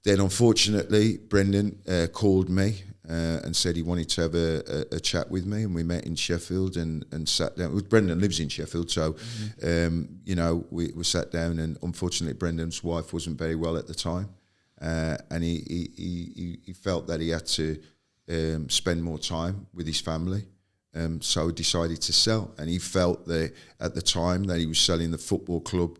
Then, unfortunately, Brendan called me and said he wanted to have a chat with me, and we met in Sheffield and sat down. Brendan lives in Sheffield, so we sat down, and unfortunately, Brendan's wife wasn't very well at the time, and he felt that he had to spend more time with his family, so he decided to sell. And he felt that at the time that he was selling the football club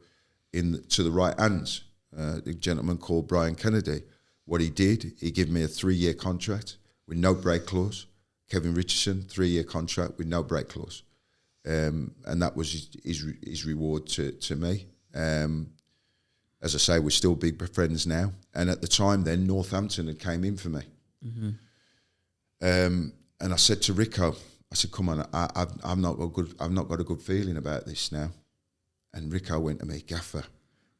to the right hands. A gentleman called Brian Kennedy. What he did, he gave me a 3-year contract with no break clause. Kevin Richardson, 3-year contract with no break clause. And that was his reward to me. As I say, we're still big friends now. And at the time then, Northampton had came in for me. Mm-hmm. And I said to Rico, I said, come on, I've not got a good feeling about this now. And Rico went to me, Gaffer,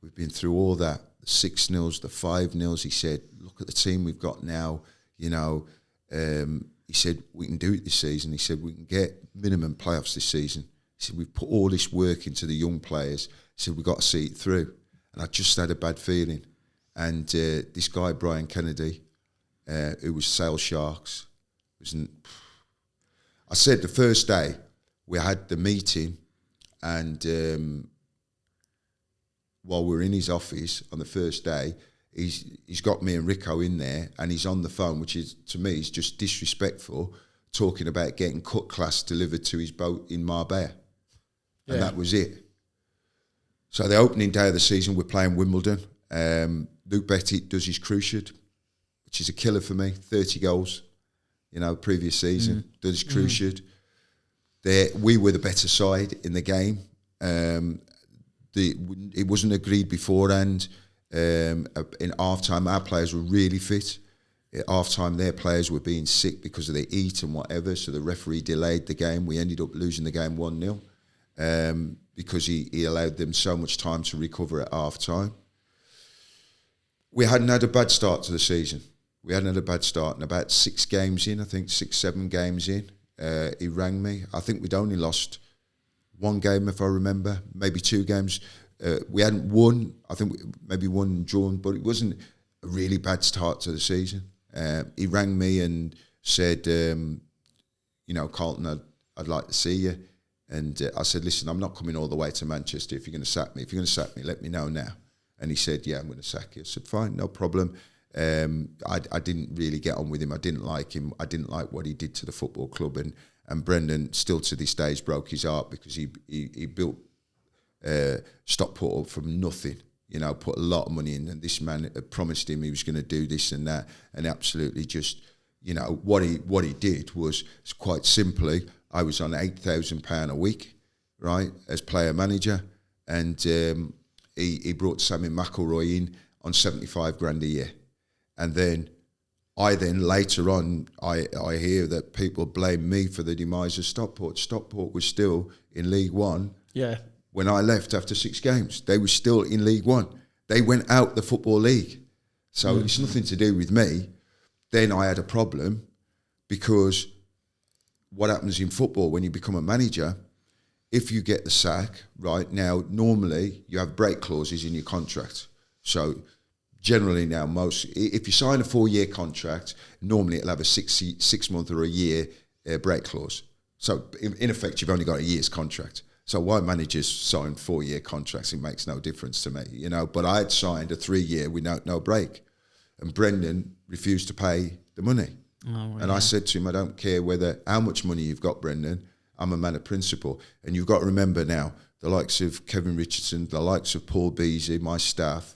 we've been through all that, the 6-0s, the 5-0s. He said, look at the team we've got now, He said, we can do it this season. He said, we can get minimum playoffs this season. He said, we've put all this work into the young players. He said, we've got to see it through. And I just had a bad feeling. And this guy, Brian Kennedy, who was Sale Sharks, I said the first day we had the meeting, and while we were in his office on the first day, he's got me and Rico in there, and he's on the phone, which is, to me, is just disrespectful, talking about getting cut class delivered to his boat in Marbella. Yeah. And that was it. So the opening day of the season, we're playing Wimbledon. Luke Betty does his cruciate, which is a killer for me, 30 goals, previous season, does his cruciate. We were the better side in the game. It wasn't agreed beforehand. In half-time, our players were really fit. At half-time, their players were being sick because of their heat and whatever, so the referee delayed the game. We ended up losing the game 1-0 because he allowed them so much time to recover at half-time. We hadn't had a bad start to the season. We hadn't had a bad start. And about 6 games in, I think 7 games in, he rang me. I think we'd only lost 1 game, if I remember, maybe 2 games. We hadn't won. I think maybe won and drawn, but it wasn't a really bad start to the season. He rang me and said, Carlton, I'd like to see you. And I said, listen, I'm not coming all the way to Manchester if you're going to sack me. If you're going to sack me, let me know now. And he said, yeah, I'm going to sack you. I said, fine, no problem. I didn't really get on with him. I didn't like him. I didn't like what he did to the football club. And Brendan, still to this day, has broke his heart because he built Stockport up from nothing. You know, put a lot of money in, and this man had promised him he was going to do this and that, and absolutely just, you know, what he did was quite simply, I was on £8,000 a week, right, as player manager, and he brought Sammy McElroy in on 75 grand a year, and then later on I hear that people blame me for the demise of Stockport. Stockport was still in League One. Yeah. When I left after 6 games, they were still in League One. They went out the Football League. So it's nothing to do with me. Then I had a problem because what happens in football when you become a manager, if you get the sack, right, now normally you have break clauses in your contract. So generally now if you sign a 4-year contract, normally it'll have a 6 month or a year break clause. So in effect, you've only got a year's contract. So why managers sign 4-year contracts, it makes no difference to me, you know. But I had signed a 3-year with no break. And Brendan refused to pay the money. And I said to him, I don't care how much money you've got, Brendan, I'm a man of principle. And you've got to remember now, the likes of Kevin Richardson, the likes of Paul Beasley, my staff,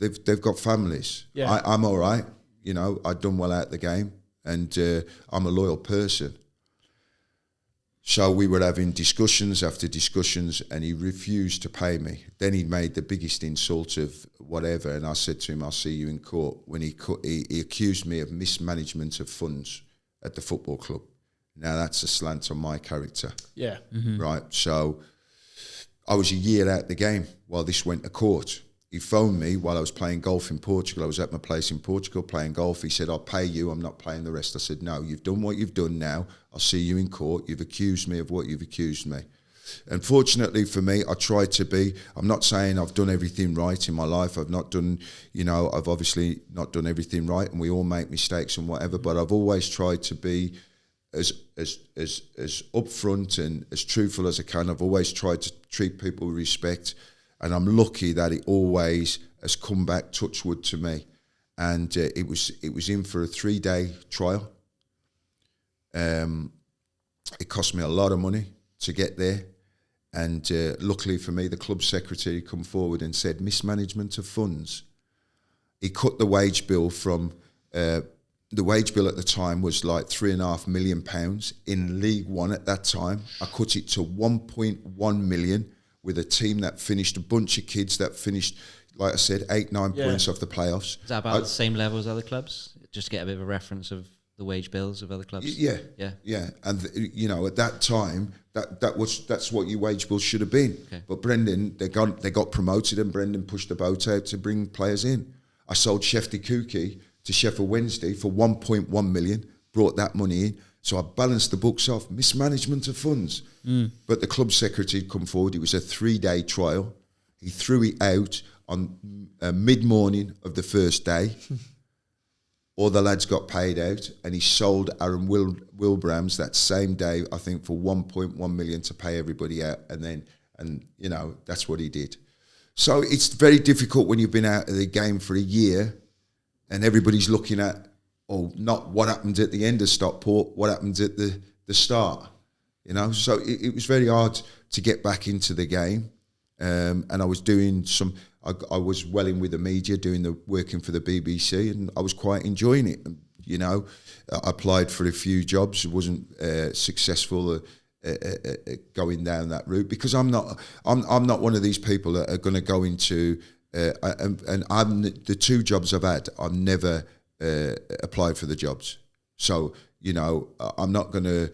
they've got families. Yeah. I'm all right, you know, I've done well out the game, and I'm a loyal person. So we were having discussions after discussions, and he refused to pay me. Then he made the biggest insult of whatever, and I said to him, I'll see you in court. When he accused me of mismanagement of funds at the football club. Now that's a slant on my character. Yeah. Right, so I was a year out the game while this went to court. He phoned me while I was playing golf in Portugal. I was at my place in Portugal playing golf. He said, I'll pay you, I'm not playing the rest. I said, no, you've done what you've done now. I'll see you in court. You've accused me of what you've accused me. Unfortunately for me, I tried to be, I'm not saying I've done everything right in my life. I've not done, you know, I've obviously not done everything right, and we all make mistakes and whatever, but I've always tried to be as upfront and as truthful as I can. I've always tried to treat people with respect. And I'm lucky that it always has come back, touch wood, to me. And it was in for a 3-day trial. It cost me a lot of money to get there. And luckily for me, the club secretary come forward and said, mismanagement of funds. He cut the wage bill from, the wage bill at the time was like £3.5 million in League One at that time. I cut it to 1.1 million. With a team that finished, a bunch of kids that finished, like I said, 8-9 points off the playoffs. Is that about the same level as other clubs? Just to get a bit of a reference of the wage bills of other clubs. Yeah. And you know, at that time, that's what your wage bill should have been. Okay. But Brendan, they got promoted, and Brendan pushed the boat out to bring players in. I sold Shefty Kuki to Sheffield Wednesday for 1.1 million. Brought that money in. So I balanced the books off, mismanagement of funds. But the club secretary had come forward. It was a 3-day trial. He threw it out on mid-morning of the first day. All the lads got paid out, and he sold Aaron Wilbrams that same day, I think, for 1.1 million to pay everybody out. And you know, that's what he did. So it's very difficult when you've been out of the game for a year and everybody's looking at, not what happened at the end of Stockport, what happened at the start, you know. So it was very hard to get back into the game, and I was doing I was well in with the media, working for the BBC, and I was quite enjoying it. You know, I applied for a few jobs, wasn't successful going down that route, because I'm not one of these people that are going to go into and I'm the 2 jobs I've had, I've never applied for the jobs. So, you know, I'm not going to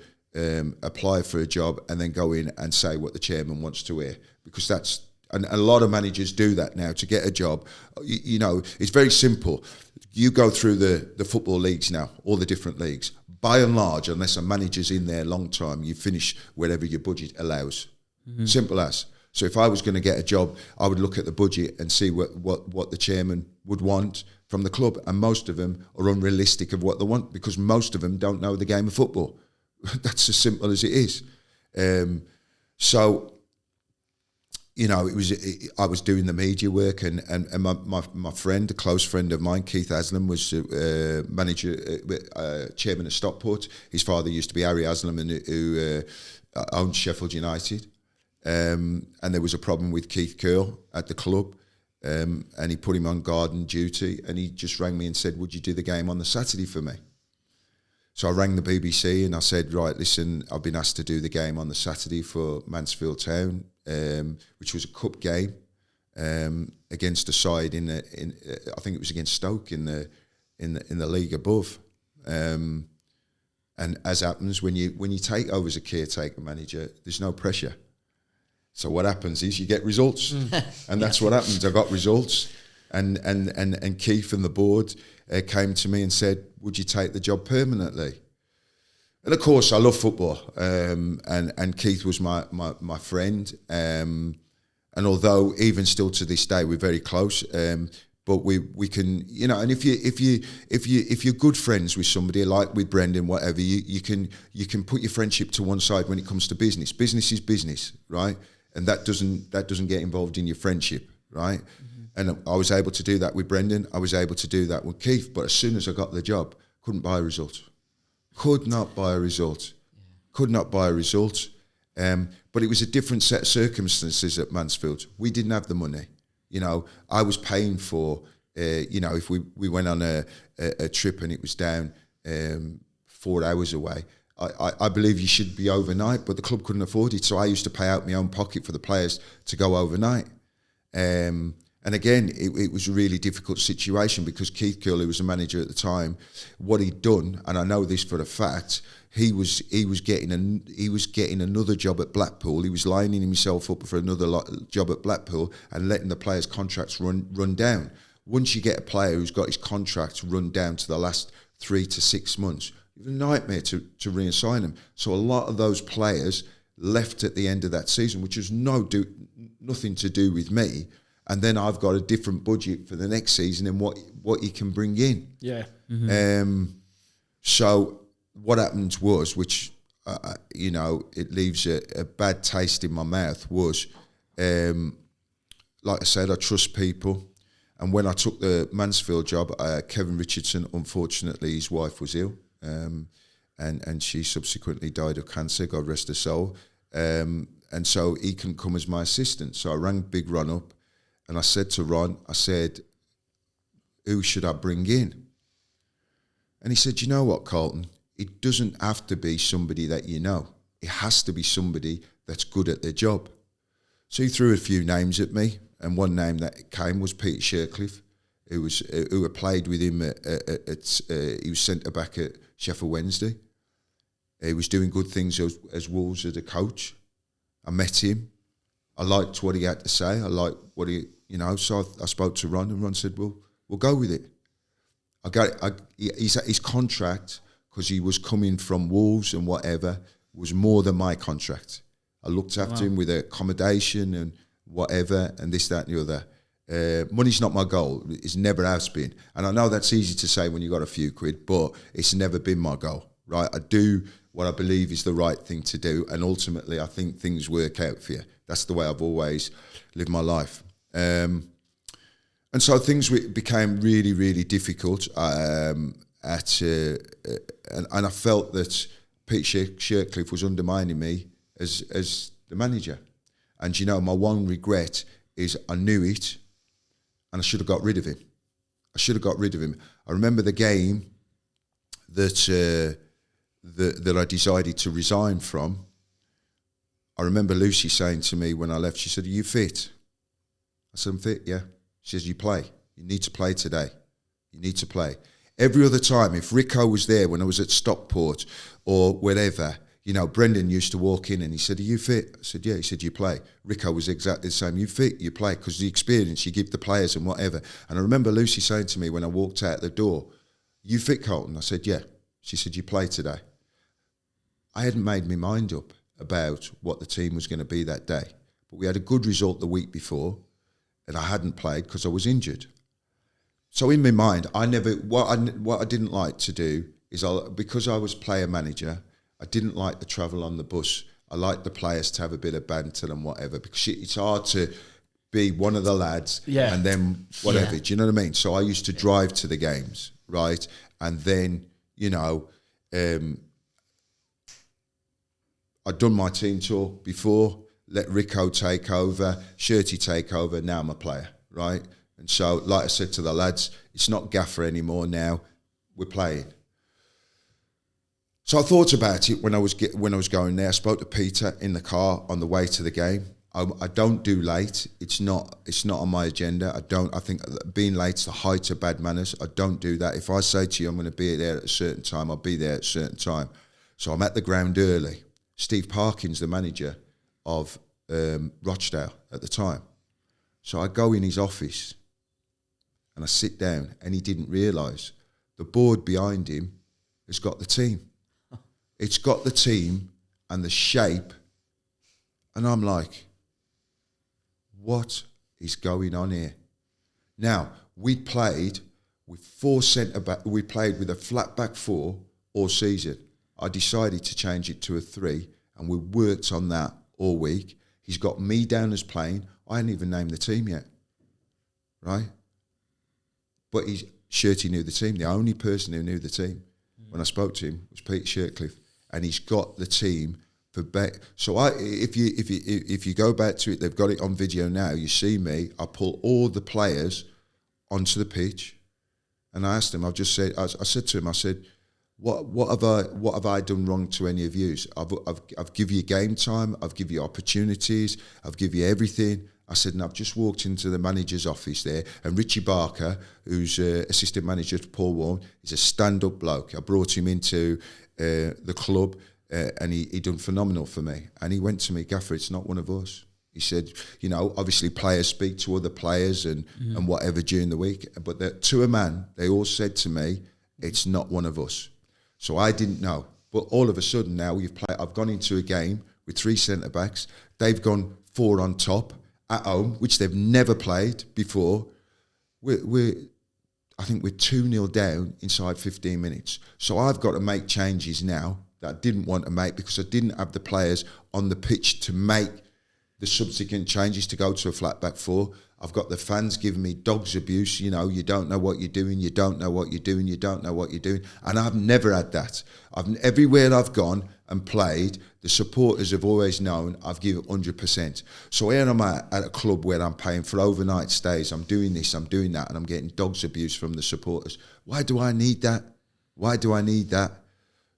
apply for a job and then go in and say what the chairman wants to hear, because and a lot of managers do that now to get a job. You know, it's very simple. You go through the football leagues now, all the different leagues. By and large, unless a manager's in there a long time, you finish wherever your budget allows. Mm-hmm. Simple as. So if I was going to get a job, I would look at the budget and see what the chairman would want from the club. And most of them are unrealistic of what they want, because most of them don't know the game of football. That's as simple as it is. So, you know, I was doing the media work, and my friend, a close friend of mine, Keith Haslam, was chairman of Stockport. His father used to be Harry Haslam, who owned Sheffield United. and there was a problem with Keith Curl at the club, and he put him on garden duty, and he just rang me and said, would you do the game on the Saturday for me? So I rang the BBC and I said, right, listen, I've been asked to do the game on the Saturday for Mansfield Town, which was a cup game against a side I think it was against Stoke in the league above. And as happens when you take over as a caretaker manager, there's no pressure. So what happens is you get results, and that's what happens. I got results, and Keith and the board came to me and said, would you take the job permanently? And of course, I love football, and Keith was my friend, and although even still to this day we're very close, but we can, you know, and if you're good friends with somebody, like with Brendan, whatever, you can put your friendship to one side when it comes to business. Business is business, right? And that doesn't get involved in your friendship, right? And I was able to do that with Brendan. I was able to do that with Keith. But as soon as I got the job, couldn't buy a result. Could not buy a result. Could not buy a result. But it was a different set of circumstances at Mansfield. We didn't have the money. You know, I was paying for, you know, if we went on a trip and it was down 4 hours away, I believe you should be overnight, but the club couldn't afford it. So I used to pay out my own pocket for the players to go overnight. And again, it was a really difficult situation because Keith Curl, who was the manager at the time, what he'd done, and I know this for a fact, he was getting another job at Blackpool. He was lining himself up for another job at Blackpool and letting the players' contracts run down. Once you get a player who's got his contract run down to the last 3 to 6 months, it's a nightmare to reassign them. So a lot of those players left at the end of that season, which was nothing to do with me. And then I've got a different budget for the next season and what you can bring in. Yeah. So what happened was, which you know, it leaves a bad taste in my mouth, was like I said, I trust people. And when I took the Mansfield job, Kevin Richardson, unfortunately, his wife was ill, and she subsequently died of cancer. God rest her soul. And so he couldn't come as my assistant. So I rang Big Ron up. And I said to Ron, I said, who should I bring in? And he said, you know what, Carlton? It doesn't have to be somebody that you know. It has to be somebody that's good at their job. So he threw a few names at me, and one name that came was Peter Shirtliff, who had played with him he was centre back at Sheffield Wednesday. He was doing good things as Wolves as a coach. I met him. I liked what he had to say. I liked what he, you know, so I spoke to Ron, and Ron said, well, we'll go with it. His contract, because he was coming from Wolves and whatever, was more than my contract. I looked after him with accommodation and whatever, and this, that, and the other. Money's not my goal. It never has been. And I know that's easy to say when you got a few quid, but it's never been my goal, right? I do what I believe is the right thing to do, and ultimately I think things work out for you. That's the way I've always lived my life. And so things became really, really difficult. And I felt that Pete Shirtliff was undermining me as the manager. And, you know, my one regret is I knew it, and I should have got rid of him. I remember the game that I decided to resign from. I remember Lucy saying to me when I left, she said, are you fit? I said, I'm fit, yeah. She says, you play. You need to play today. You need to play. Every other time, if Rico was there when I was at Stockport or whatever, you know, Brendan used to walk in and he said, are you fit? I said, yeah. He said, you play. Rico was exactly the same. You fit, you play, because the experience you give the players and whatever. And I remember Lucy saying to me when I walked out the door, you fit, Carlton? I said, yeah. She said, you play today. I hadn't made my mind up about what the team was going to be that day. But we had a good result the week before, and I hadn't played because I was injured. So in my mind, what I didn't like to do is, because I was player manager, I didn't like to travel on the bus. I liked the players to have a bit of banter and whatever, because it's hard to be one of the lads and then whatever. Do you know what I mean? So I used to drive to the games, right? And then, you know, I'd done my team tour before, let Rico take over, Shirty take over, now I'm a player, right? And so, like I said to the lads, it's not gaffer anymore now, we're playing. So I thought about it when I was going there. I spoke to Peter in the car on the way to the game. I don't do late. It's not on my agenda. I think being late's the height of bad manners. I don't do that. If I say to you I'm going to be there at a certain time, I'll be there at a certain time. So I'm at the ground early. Steve Parkin's the manager of Rochdale at the time. So I go in his office and I sit down, and he didn't realise the board behind him has got the team. It's got the team and the shape, and I'm like, what is going on here? Now, we played with 4 centre-back. We played with a flat back 4 all season. I decided to change it to a 3, and we worked on that all week. He's got me down as playing. I hadn't even named the team yet, right? But Shirty knew the team. The only person who knew the team when I spoke to him was Peter Shirtliff, and he's got the team for bet. So if you go back to it, they've got it on video now. You see me. I pull all the players onto the pitch, and I asked him. I said to him, I said, what have I done wrong to any of you? I've give you game time. I've give you opportunities. I've give you everything. I said, and I've just walked into the manager's office there, and Richie Barker, who's assistant manager to Paul Warren, is a stand-up bloke. I brought him into the club, and he done phenomenal for me. And he went to me, Gaffer, it's not one of us. He said, you know, obviously players speak to other players and whatever during the week, but to a man, they all said to me, it's not one of us. So I didn't know. But all of a sudden now I've gone into a game with 3 centre-backs. They've gone 4 on top at home, which they've never played before. I think we're 2-0 down inside 15 minutes. So I've got to make changes now that I didn't want to make because I didn't have the players on the pitch to make the subsequent changes to go to a flat back 4. I've got the fans giving me dog's abuse. You know, you don't know what you're doing. You don't know what you're doing. You don't know what you're doing. And I've never had that. Everywhere I've gone and played, the supporters have always known I've given 100%. So here I'm at a club where I'm paying for overnight stays. I'm doing this, I'm doing that, and I'm getting dog's abuse from the supporters. Why do I need that? Why do I need that?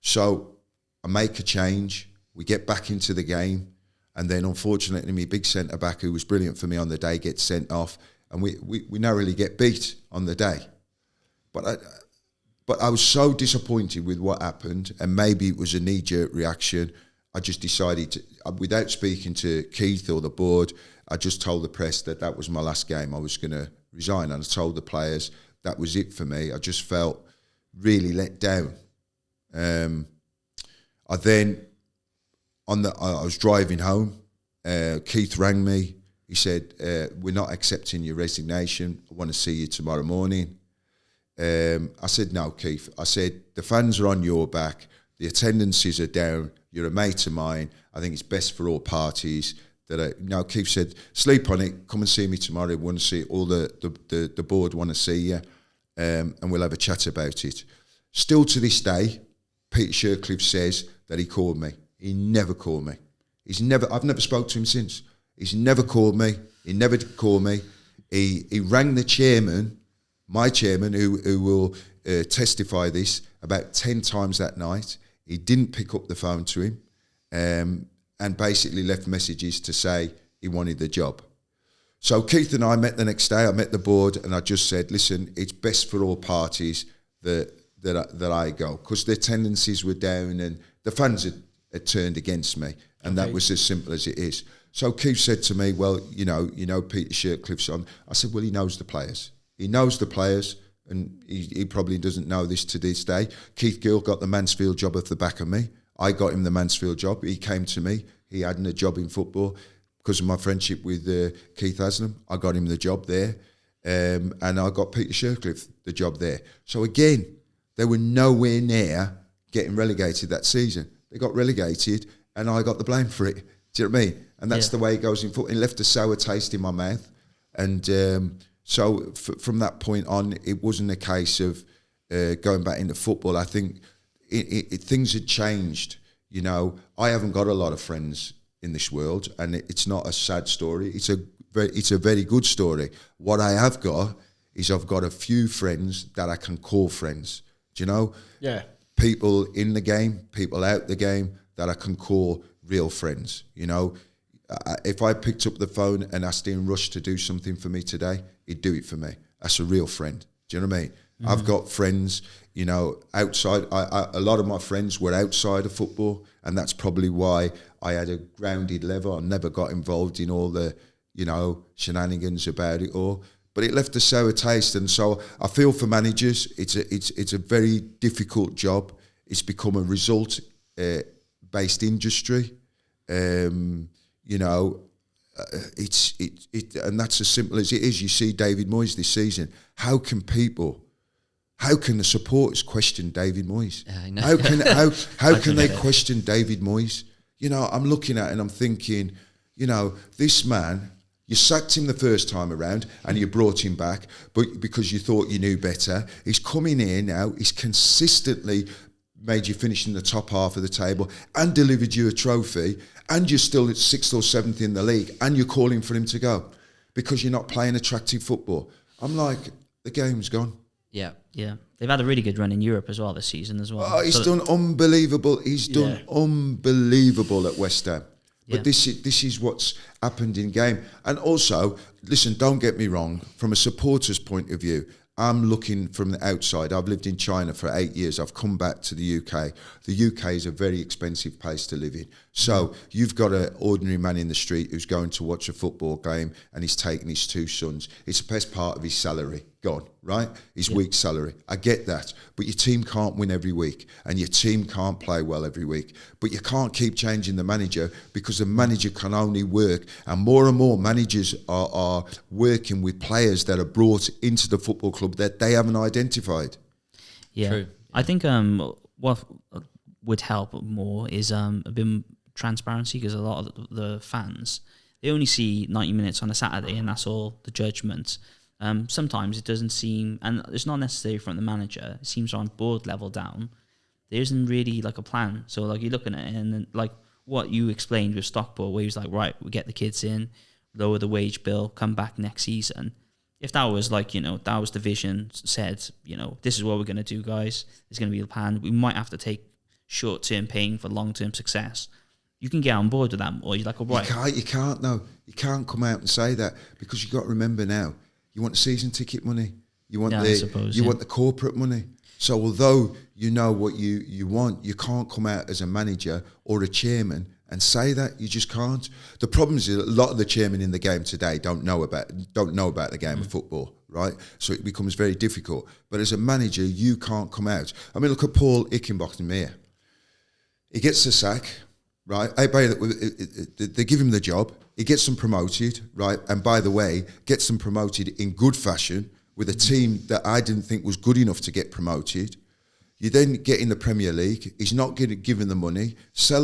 So I make a change. We get back into the game. And then, unfortunately, my big centre-back, who was brilliant for me on the day, gets sent off. And we narrowly get beat on the day. But I was so disappointed with what happened, and maybe it was a knee-jerk reaction. I just decided to, without speaking to Keith or the board, I just told the press that was my last game. I was going to resign. And I told the players that was it for me. I just felt really let down. I was driving home. Keith rang me. He said, we're not accepting your resignation. I want to see you tomorrow morning. I said, no, Keith. I said, the fans are on your back. The attendances are down. You're a mate of mine. I think it's best for all parties. Keith said, sleep on it. Come and see me tomorrow. We want to see all the board want to see you. And we'll have a chat about it. Still to this day, Peter Shirtliff says that he called me. He never called me. I've never spoke to him since. He's never called me. He never called me. He rang the chairman, my chairman, who will testify this, about 10 times that night. He didn't pick up the phone to him and basically left messages to say he wanted the job. So Keith and I met the next day. I met the board and I just said, listen, it's best for all parties that I go, because their tendencies were down and the fans had turned against me, and that was as simple as it is. So Keith said to me, well, you know Peter Shirtliff's on. I said, well, he knows the players. He knows the players, and he probably doesn't know this to this day. Keith Gill got the Mansfield job off the back of me. I got him the Mansfield job. He came to me. He hadn't a job in football. Because of my friendship with Keith Haslam, I got him the job there. And I got Peter Shirtliff the job there. So again, they were nowhere near getting relegated that season. They got relegated and I got the blame for it. Do you know what I mean? And that's the way it goes in football. It left a sour taste in my mouth. And so from that point on, it wasn't a case of going back into football. I think things had changed. You know, I haven't got a lot of friends in this world, and it's not a sad story. It's a very good story. What I have got is I've got a few friends that I can call friends. Do you know? Yeah. People in the game, people out the game that I can call real friends. You know, if I picked up the phone and asked Ian Rush to do something for me today, he'd do it for me. That's a real friend. Do you know what I mean? Mm-hmm. I've got friends, you know, outside. A lot of my friends were outside of football, and that's probably why I had a grounded level. I never got involved in all the, you know, shenanigans about it all. But it left a sour taste, and so I feel for managers, it's a very difficult job. It's become a result based industry. You know, and that's as simple as it is. You see David Moyes this season. How can the supporters question David Moyes? I know. How can they question David Moyes? You know, I'm looking at it and I'm thinking, you know, this man. You sacked him the first time around and you brought him back, but because you thought you knew better. He's coming here now. He's consistently made you finish in the top half of the table and delivered you a trophy, and you're still at 6th or 7th in the league, and you're calling for him to go because you're not playing attractive football. I'm like, the game's gone. Yeah. Yeah. They've had a really good run in Europe as well this season as well. Oh, he's done unbelievable. He's done unbelievable at West Ham. But this is what's happened in game. And also, listen, don't get me wrong, from a supporter's point of view, I'm looking from the outside. I've lived in China for 8 years. I've come back to the UK. The UK is a very expensive place to live in. So you've got an ordinary man in the street who's going to watch a football game and he's taking his 2 sons. It's the best part of his salary gone, right? His week's salary. I get that. But your team can't win every week and your team can't play well every week. But you can't keep changing the manager because the manager can only work. And more managers are working with players that are brought into the football club that they haven't identified. Yeah. True. I think what would help more is a bit transparency, because a lot of the fans, they only see 90 minutes on a Saturday and that's all the judgment. Sometimes it doesn't seem, and it's not necessarily from the manager, it seems on board level down, there isn't really like a plan. So like you're looking at it and then, like what you explained with Stockport, where he was like, right, we get the kids in, lower the wage bill, come back next season. If that was like, you know, that was the vision, said, you know, this is what we're going to do, guys, there's going to be a plan, we might have to take short-term pain for long-term success. You can get on board with that, or you're like, all right. You can't come out and say that, because you've got to remember now, you want the season ticket money, you want want the corporate money. So although you know what you want, you can't come out as a manager or a chairman and say that. You just can't. The problem is a lot of the chairmen in the game today don't know about the game of football, right? So it becomes very difficult. But as a manager, you can't come out. I mean, look at Paul Hickenbottom. He gets the sack, right? They give him the job. He gets them promoted, right? And by the way, gets them promoted in good fashion with a team that I didn't think was good enough to get promoted. You then get in the Premier League. He's not given the money. Sell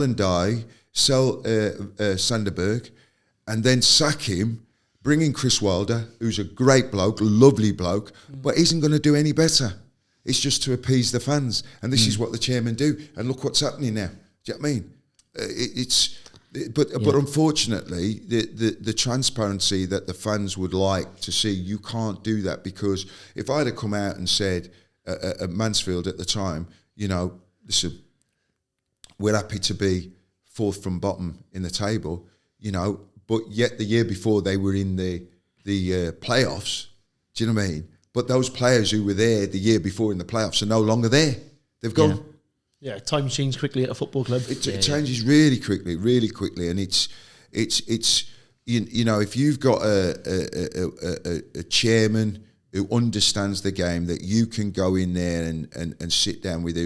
Sanderberg, and then sack him. Bring in Chris Waddle, who's a great bloke, lovely bloke, but isn't going to do any better. It's just to appease the fans, and this is what the chairman do. And look what's happening now. Do you know what I mean? But unfortunately, the transparency that the fans would like to see, you can't do that, because if I'd have come out and said at Mansfield at the time, you know, listen, we're happy to be 4th from bottom in the table, you know, but yet the year before they were in the playoffs. Do you know what I mean? But those players who were there the year before in the playoffs are no longer there. They've gone. Yeah, time changes quickly at a football club. It changes really quickly, and it's you know, if you've got a chairman who understands the game, that you can go in there and sit down with,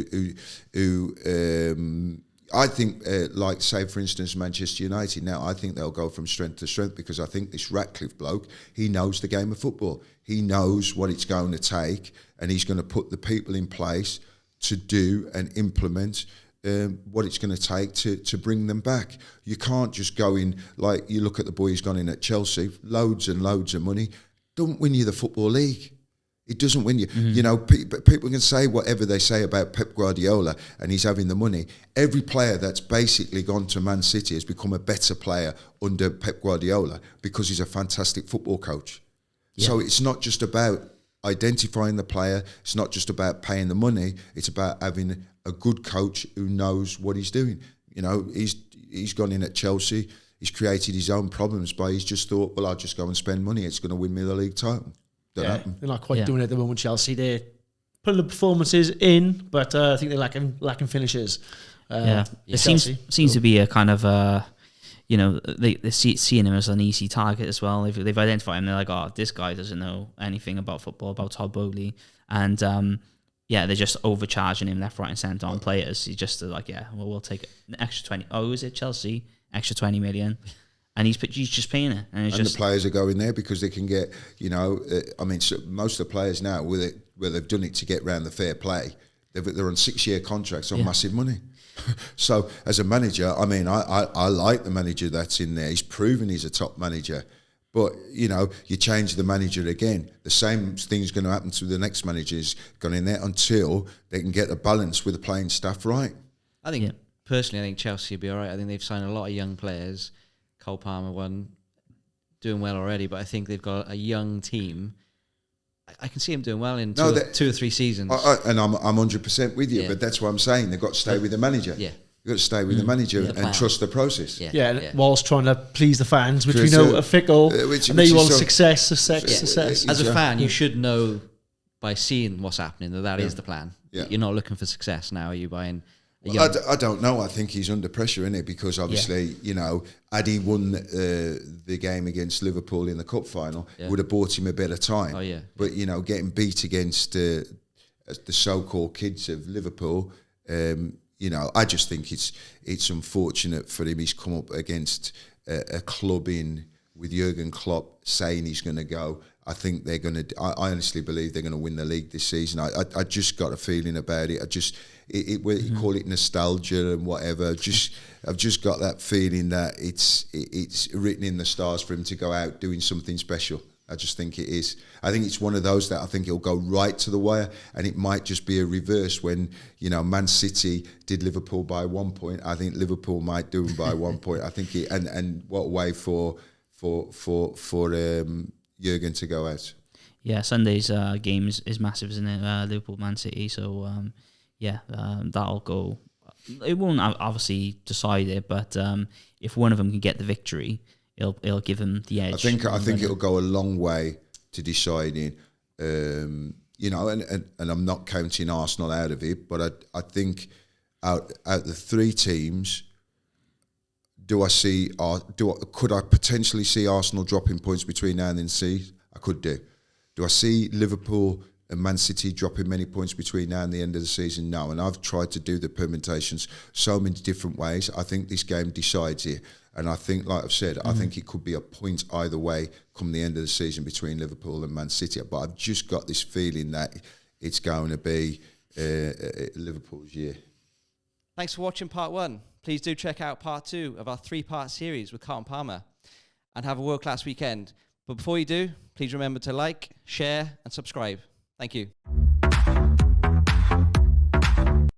who I think, like say for instance Manchester United now, I think they'll go from strength to strength, because I think this Ratcliffe bloke, he knows the game of football. He knows what it's going to take, and he's going to put the people in place to do and implement what it's going to take to bring them back. You can't just go in, like you look at the boy who's gone in at Chelsea, loads and loads of money, don't win you the Football League. It doesn't win you. You know, people can say whatever they say about Pep Guardiola and he's having the money. Every player that's basically gone to Man City has become a better player under Pep Guardiola because he's a fantastic football coach. Yeah. So it's not just about identifying the player. It's not just about paying the money. It's about having a good coach who knows what he's doing. You know, he's gone in at Chelsea. He's created his own problems by he's just thought, well, I'll just go and spend money. It's going to win me the league title. They're not quite doing it at the moment, Chelsea. They're putting the performances in, but I think they're lacking finishes. It seems to be a kind of you know, they seeing him as an easy target as well. They've identified him. They're like, oh, this guy doesn't know anything about football, about Todd Bowley, and they're just overcharging him left, right, and centre on players. He's just like, we'll take an extra 20. Oh, is it Chelsea? Extra 20 million. And he's just paying it. And the players are going there because they can get, you know, most of the players now, where they've done it to get round the fair play, they're on 6-year contracts on massive money. So as a manager, I mean, I like the manager that's in there. He's proven he's a top manager. But, you know, you change the manager again. The same thing's going to happen to the next manager who's gone in there until they can get the balance with the playing staff right. I think, personally, I think Chelsea will be all right. I think they've signed a lot of young players. Cole Palmer doing well already, but I think they've got a young team. I can see him doing well in 2 or 3 seasons. And I'm 100% with you, but that's what I'm saying. They've got to stay with the manager. Yeah. You've got to stay with the manager and trust the process. Whilst trying to please the fans, which we know are fickle. And they want success. As a fan, you should know by seeing what's happening that is the plan. Yeah. You're not looking for success now, are you, buying... I don't know. I think he's under pressure, isn't it? Because obviously, you know, had he won the game against Liverpool in the cup final, would have bought him a better time. Oh, yeah. But, you know, getting beat against the so-called kids of Liverpool, you know, I just think it's unfortunate for him. He's come up against a club with Jurgen Klopp saying he's going to go. I think they're going to. I honestly believe they're going to win the league this season. I just got a feeling about it. You call it nostalgia and whatever. I've just got that feeling that it's written in the stars for him to go out doing something special. I just think it is. I think it's one of those that I think it'll go right to the wire, and it might just be a reverse when, you know, Man City did Liverpool by 1 point. I think Liverpool might do them by 1 point. I think and what a way for Jurgen to go out. Yeah, Sunday's game is massive, isn't it? Liverpool, Man City. So that'll go. It won't obviously decide it, but if one of them can get the victory, it'll give them the edge. I think it'll go a long way to deciding. You know, and I'm not counting Arsenal out of it, but I think out the 3 teams, could I potentially see Arsenal dropping points between now and then? I could do. Do I see Liverpool and Man City dropping many points between now and the end of the season? No. And I've tried to do the permutations so many different ways. I think this game decides it. And I think, like I've said, I think it could be a point either way come the end of the season between Liverpool and Man City. But I've just got this feeling that it's going to be Liverpool's year. Thanks for watching part 1. Please do check out part 2 of our 3-part series with Carlton Palmer, and have a world-class weekend. But before you do, please remember to like, share and subscribe. Thank you.